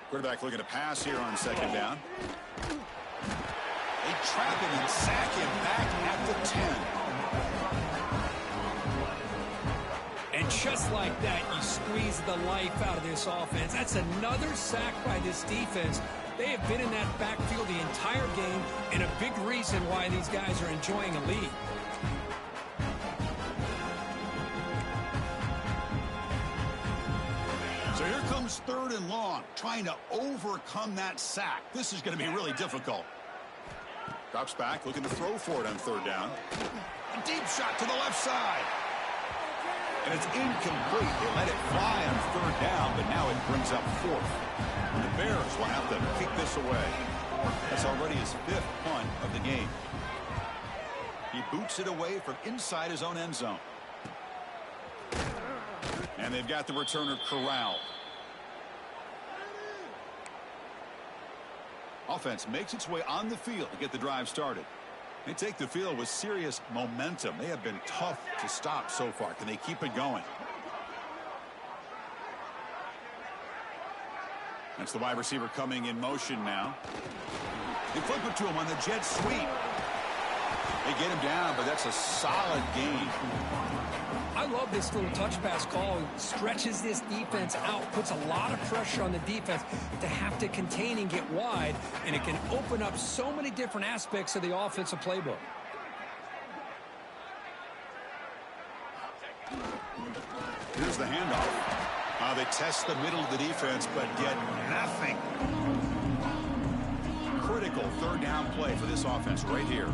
Quarterback looking to pass here on 2nd down. They trap him and sack him back at the 10. And just like that, you squeeze the life out of this offense. That's another sack by this defense. They have been in that backfield the entire game, and a big reason why these guys are enjoying a lead. So here comes 3rd and long, trying to overcome that sack. This is going to be really difficult. Drops back, looking to throw for it on 3rd down. A deep shot to the left side. And it's incomplete. They let it fly on 3rd down, but now it brings up 4th. The Bears will have to kick this away. That's already his 5th punt of the game. He boots it away from inside his own end zone. And they've got the returner corralled. Offense makes its way on the field to get the drive started. They take the field with serious momentum. They have been tough to stop so far. Can they keep it going? That's the wide receiver coming in motion now. They flip it to him on the jet sweep. They get him down, but that's a solid gain. I love this little touch pass call. It stretches this defense out, puts a lot of pressure on the defense to have to contain and get wide, and it can open up so many different aspects of the offensive playbook. Here's the handoff. They test the middle of the defense, but get nothing. Critical 3rd down play for this offense right here.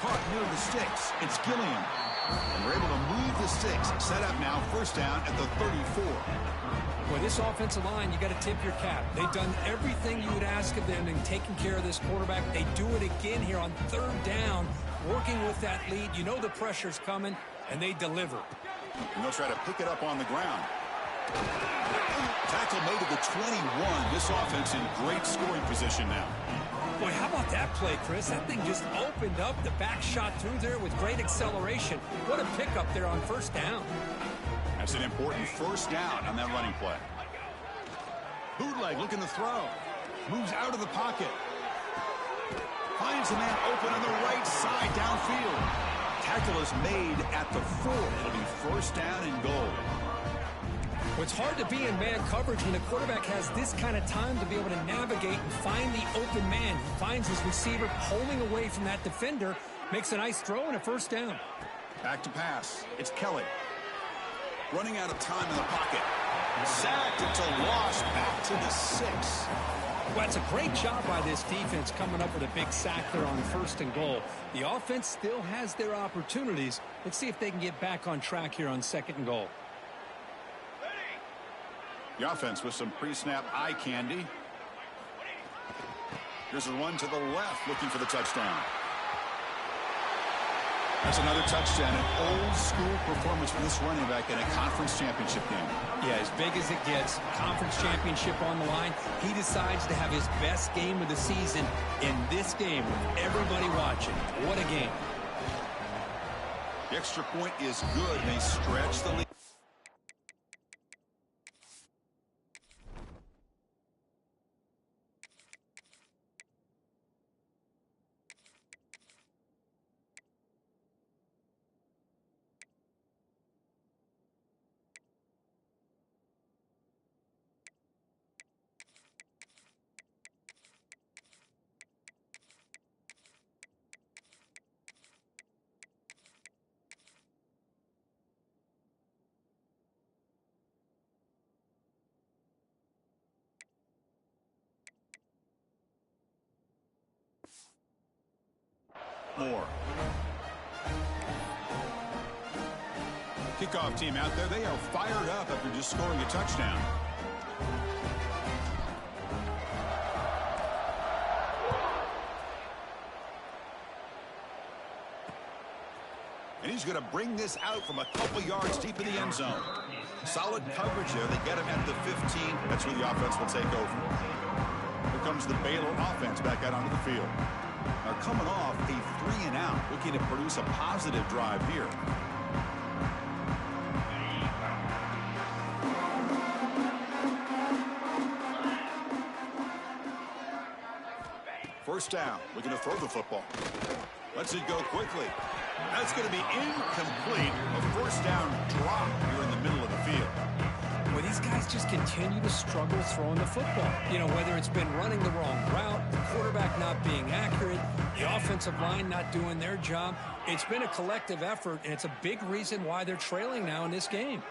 Caught near the sticks. It's Gilliam. And we're able to move the sticks. Set up now, 1st down at the 34. Boy, this offensive line, you got to tip your cap. They've done everything you would ask of them in taking care of this quarterback. They do it again here on 3rd down, working with that lead. You know the pressure's coming, and they deliver. And they'll try to pick it up on the ground. Tackle made to the 21. This offense in great scoring position now. Boy, how about that play, Chris? That thing just opened up. The back shot through there with great acceleration. What a pickup there on 1st down. That's an important 1st down on that running play. Bootleg looking to throw. Moves out of the pocket. Finds a man open on the right side downfield. Tackle is made at the 4. It'll be 1st down and goal. Well, it's hard to be in man coverage when the quarterback has this kind of time to be able to navigate and find the open man. He finds his receiver pulling away from that defender, makes a nice throw and a 1st down. Back to pass. It's Kelly. Running out of time in the pocket. Sacked. It's a loss back to the 6. Well, it's a great job by this defense coming up with a big sack there on 1st and goal. The offense still has their opportunities. Let's see if they can get back on track here on 2nd and goal. The offense with some pre-snap eye candy. Here's a run to the left looking for the touchdown. That's another touchdown. An old-school performance for this running back in a conference championship game. Yeah, as big as it gets, conference championship on the line. He decides to have his best game of the season in this game with everybody watching. What a game. The extra point is good. They stretch the lead. Moore. Kickoff team out there. They are fired up after just scoring a touchdown. And he's going to bring this out from a couple yards deep in the end zone. Solid coverage there. They get him at the 15. That's where the offense will take over. Here comes the Baylor offense back out onto the field. Now coming off a 3-and-out, looking to produce a positive drive here. First down, looking to throw the football. Lets it go quickly. That's going to be incomplete. A first down drop here in the middle of the field. Well, these guys just continue to struggle throwing the football. You know, whether it's been running the wrong route, the quarterback not being accurate, the offensive line not doing their job. It's been a collective effort, and it's a big reason why they're trailing now in this game.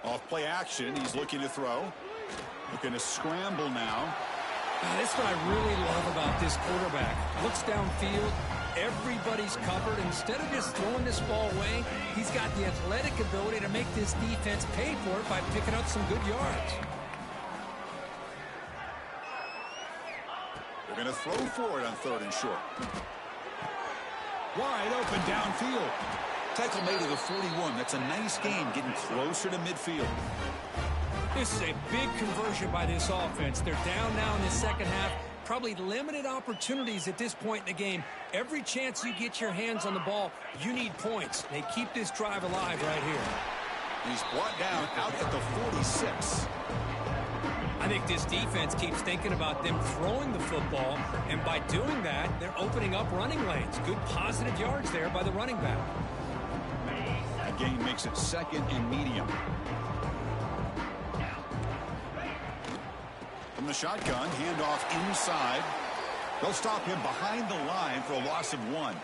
Off play action, he's looking to throw. Looking to scramble now. That's what I really love about this quarterback. Looks downfield. Everybody's covered. Instead of just throwing this ball away, he's got the athletic ability to make this defense pay for it by picking up some good yards. They're going to throw for it on 3rd and short. Wide open downfield. Tackle made at the 41. That's a nice gain, getting closer to midfield. This is a big conversion by this offense. They're down now in the second half. Probably limited opportunities at this point in the game. Every chance you get your hands on the ball, you need points. They keep this drive alive right here. He's brought down out at the 46. I think this defense keeps thinking about them throwing the football, and by doing that, they're opening up running lanes. Good positive yards there by the running back. That gain makes it 2nd and medium. From the shotgun, handoff inside. They'll stop him behind the line for a loss of 1.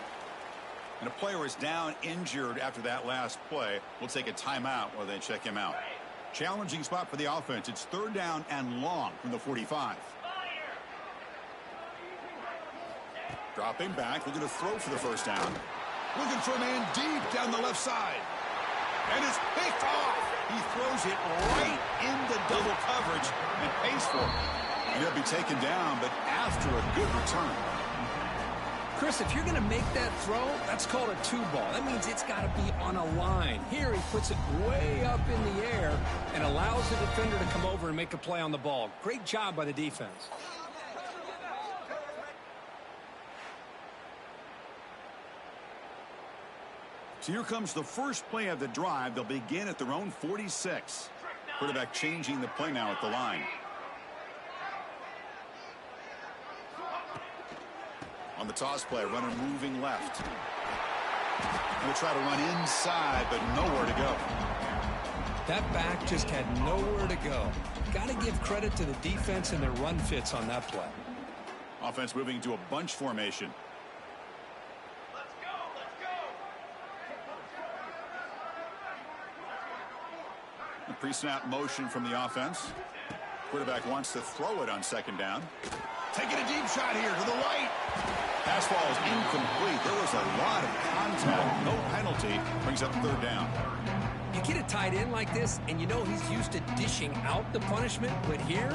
And a player is down injured after that last play. We'll take a timeout while they check him out. Challenging spot for the offense. It's 3rd down and long from the 45. Dropping back, looking to throw for the first down. Looking for a man deep down the left side. And it's picked off. He throws it right into double coverage and pays for it. He'll be taken down, but after a good return. Chris, if you're going to make that throw, that's called a 2-ball. That means it's got to be on a line. Here he puts it way up in the air and allows the defender to come over and make a play on the ball. Great job by the defense. So here comes the first play of the drive. They'll begin at their own 46. Quarterback changing the play now at the line. On the toss play, runner moving left. Going to try to run inside, but nowhere to go. That back just had nowhere to go. Got to give credit to the defense and their run fits on that play. Offense moving to a bunch formation. Pre-snap motion from the offense. Quarterback wants to throw it on 2nd down. Taking a deep shot here to the right. Pass ball is incomplete. There was a lot of contact. No penalty. Brings up 3rd down. You get a tight end like this, and you know he's used to dishing out the punishment, but here,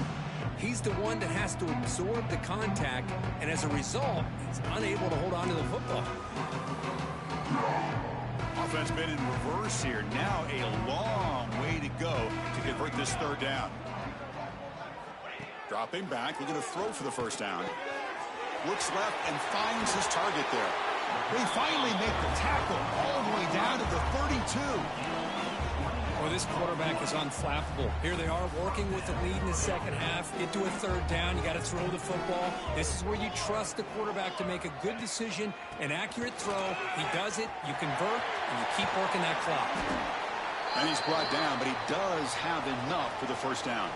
he's the one that has to absorb the contact, and as a result, he's unable to hold on to the football. Offense been in reverse here. Now a long way to go to convert this 3rd down. Dropping back, looking to throw for the first down. Looks left and finds his target there. They finally make the tackle all the way down to the 32. Well, this quarterback is unflappable. Here they are working with the lead in the second half. Get to a 3rd down. You got to throw the football. This is where you trust the quarterback to make a good decision, an accurate throw. He does it, you convert, and you keep working that clock. And he's brought down, but he does have enough for the first down.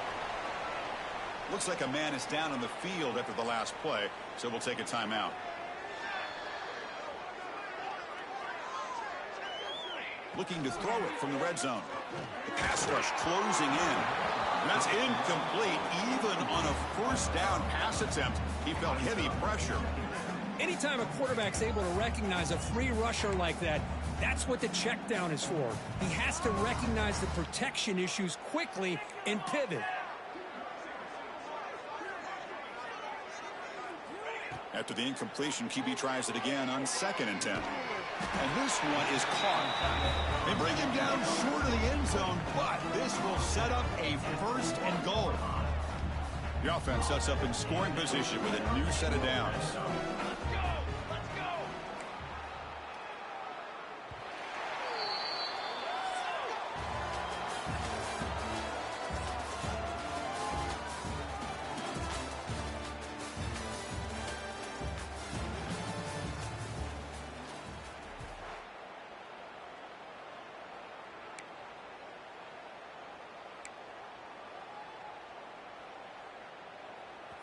Looks like a man is down on the field after the last play, so we'll take a timeout. Looking to throw it from the red zone. The pass rush closing in. That's incomplete. Even on a first down pass attempt, he felt heavy pressure. Anytime a quarterback's able to recognize a free rusher like that, that's what the check down is for. He has to recognize the protection issues quickly and pivot. After the incompletion, QB tries it again on 2nd and 10. And this one is caught. They bring him down short of the end zone, but this will set up a 1st and goal. The offense sets up in scoring position with a new set of downs.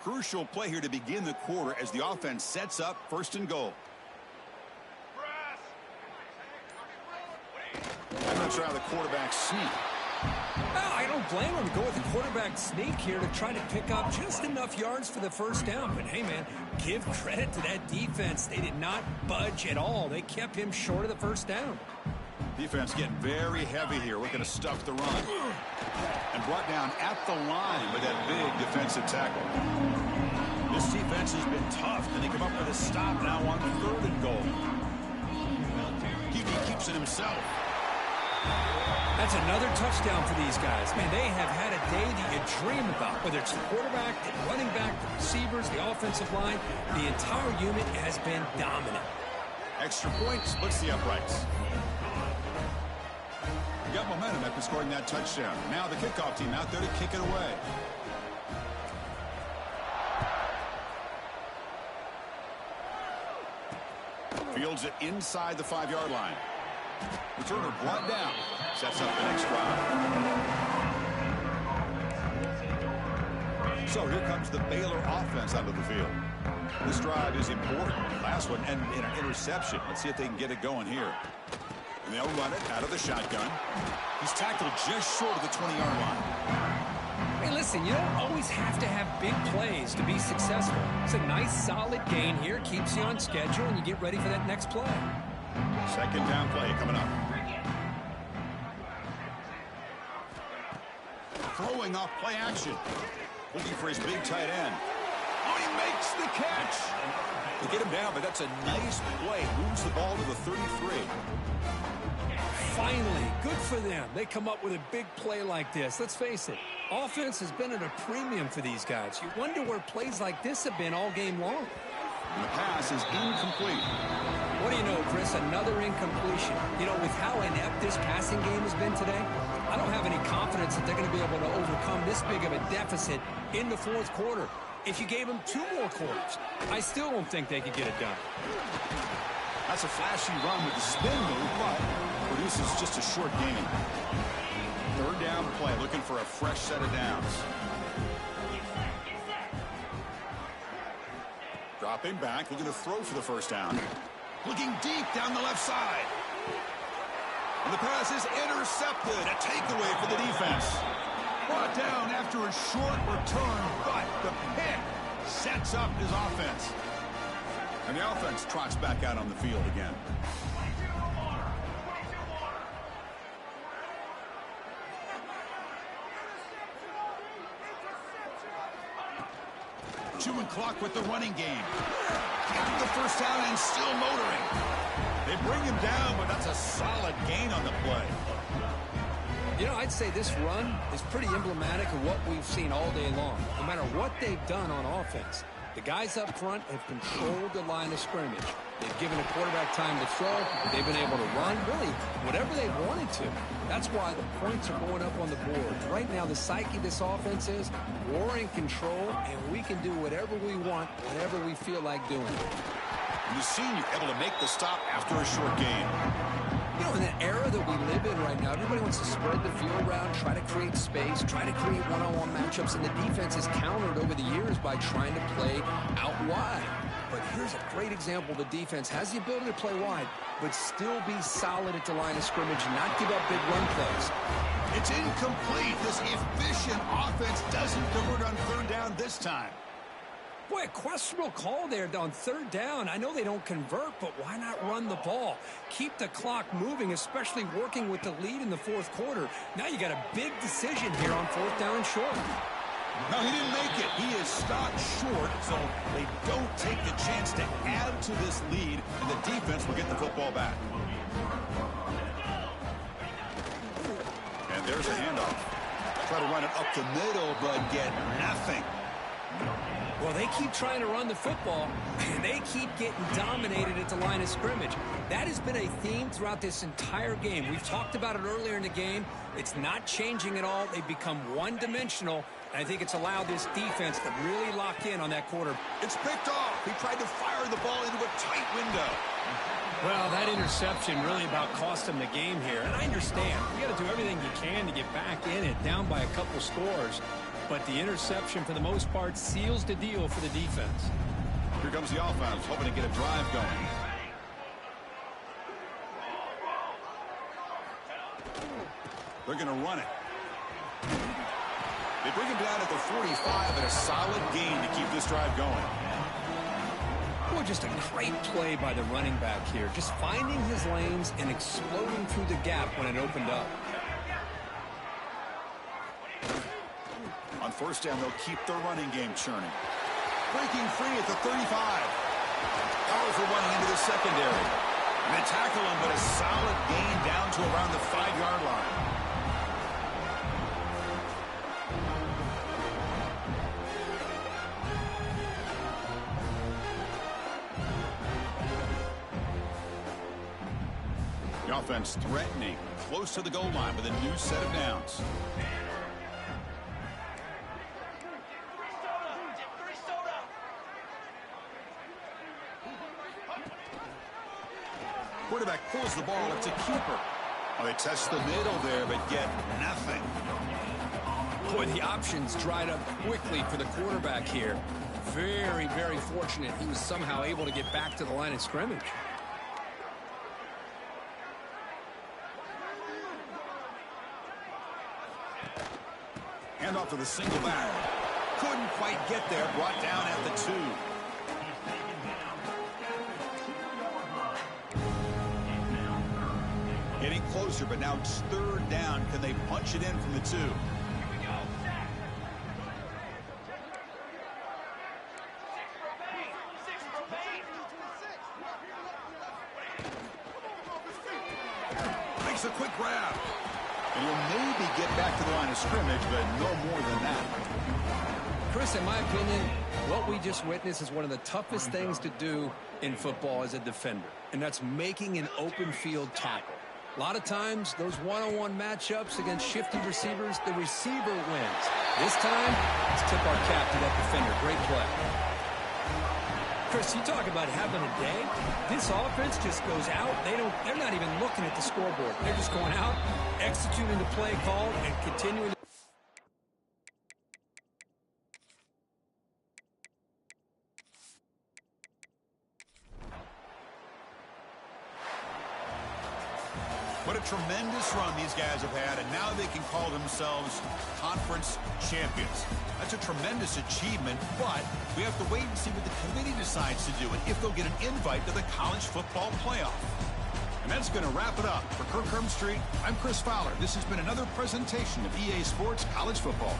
Crucial play here to begin the quarter as the offense sets up 1st and goal. I'm not sure how the quarterback sneak. Well, I don't blame him to go with the quarterback sneak here to try to pick up just enough yards for the 1st down. But, hey, man, give credit to that defense. They did not budge at all. They kept him short of the 1st down. Defense getting very heavy here, looking to stuff the run. And brought down at the line with that big defensive tackle. This defense has been tough. Can they come up with a stop now on 3rd and goal? QB keeps it himself. That's another touchdown for these guys. Man, they have had a day that you dream about. Whether it's the quarterback, the running back, the receivers, the offensive line, the entire unit has been dominant. Extra point splits the uprights. Got momentum after scoring that touchdown. Now the kickoff team out there to kick it away. Fields it inside the 5-yard line. Returner brought down. Sets up the next drive. So here comes the Baylor offense out of the field. This drive is important. Last one and an interception. Let's see if they can get it going here. And they'll run it out of the shotgun. He's tackled just short of the 20-yard line. Hey, listen, you don't always have to have big plays to be successful. It's a nice, solid gain here. Keeps you on schedule, and you get ready for that next play. 2nd down play coming up. Throwing off play action. Looking for his big tight end. Oh, he makes the catch. They get him down, but that's a nice play. Moves the ball to the 33. Finally, good for them. They come up with a big play like this. Let's face it, offense has been at a premium for these guys. You wonder where plays like this have been all game long. And the pass is incomplete. What do you know, Chris? Another incompletion. You know, with how inept this passing game has been today, I don't have any confidence that they're going to be able to overcome this big of a deficit in the 4th quarter. If you gave them 2 more quarters, I still don't think they could get it done. That's a flashy run with the spin move, but produces just a short gain. 3rd down play, looking for a fresh set of downs. Dropping back, looking to throw for the 1st down. Looking deep down the left side. And the pass is intercepted. A takeaway for the defense. Brought down after a short return, but the pick sets up his offense. And the offense trots back out on the field again. Chewing clock with the running game. Got the 1st down and still motoring. They bring him down, but that's a solid gain on the play. You know, I'd say this run is pretty emblematic of what we've seen all day long. No matter what they've done on offense, the guys up front have controlled the line of scrimmage. They've given the quarterback time to throw. They've been able to run, really, whatever they've wanted to. That's why the points are going up on the board. Right now, the psyche of this offense is we're in control, and we can do whatever we want, whenever we feel like doing it. And the senior able to make the stop after a short gain. You know, in the era that we live in right now, everybody wants to spread the field around, try to create space, try to create one-on-one matchups, and the defense is countered over the years by trying to play out wide. But here's a great example. The defense has the ability to play wide, but still be solid at the line of scrimmage, not give up big run plays. It's incomplete. This efficient offense doesn't convert on third down this time. Boy, a questionable call there on third down. I know they don't convert, but why not run the ball? Keep the clock moving, especially working with the lead in the fourth quarter. Now you got a big decision here on fourth down and short. No, he didn't make it. He is stopped short, so they don't take the chance to add to this lead, and the defense will get the football back. And there's a handoff. Try to run it up the middle, but get nothing. Well, they keep trying to run the football, and they keep getting dominated at the line of scrimmage. That has been a theme throughout this entire game. We've talked about it earlier in the game. It's not changing at all. They've become one-dimensional, and I think it's allowed this defense to really lock in on that quarter. It's picked off. He tried to fire the ball into a tight window. Well, that interception really about cost them the game here. And I understand. You got to do everything you can to get back in it, down by a couple scores. But the interception, for the most part, seals the deal for the defense. Here comes the offense, hoping to get a drive going. They're going to run it. They bring him down at the 45 and a solid gain to keep this drive going. Boy, just a great play by the running back here. Just finding his lanes and exploding through the gap when it opened up. On first down, they'll keep their running game churning. Breaking free at the 35. Powerful running into the secondary. And they tackle him, but a solid gain down to around the 5-yard line. The offense threatening, close to the goal line with a new set of downs. Quarterback pulls the ball. It's a keeper. Oh, they test the middle there, but get nothing. Boy, the options dried up quickly for the quarterback here. Very, very fortunate he was somehow able to get back to the line of scrimmage. Handoff to the single back. Couldn't quite get there. Brought down at the 2. Getting closer, but now it's third down. Can they punch it in from the 2? Makes a quick grab. And he'll maybe get back to the line of scrimmage, but no more than that. Chris, in my opinion, what we just witnessed is one of the toughest things to do in football as a defender, and that's making an open field tackle. A lot of times, those one-on-one matchups against shifty receivers, the receiver wins. This time, let's tip our cap to that defender. Great play. Chris, you talk about having a day. This offense just goes out. They're not even looking at the scoreboard. They're just going out, executing the play called, and continuing. What a tremendous run these guys have had, and now they can call themselves conference champions. That's a tremendous achievement, but we have to wait and see what the committee decides to do and if they'll get an invite to the college football playoff. And that's going to wrap it up. For Kirk Street, I'm Chris Fowler. This has been another presentation of EA Sports College Football.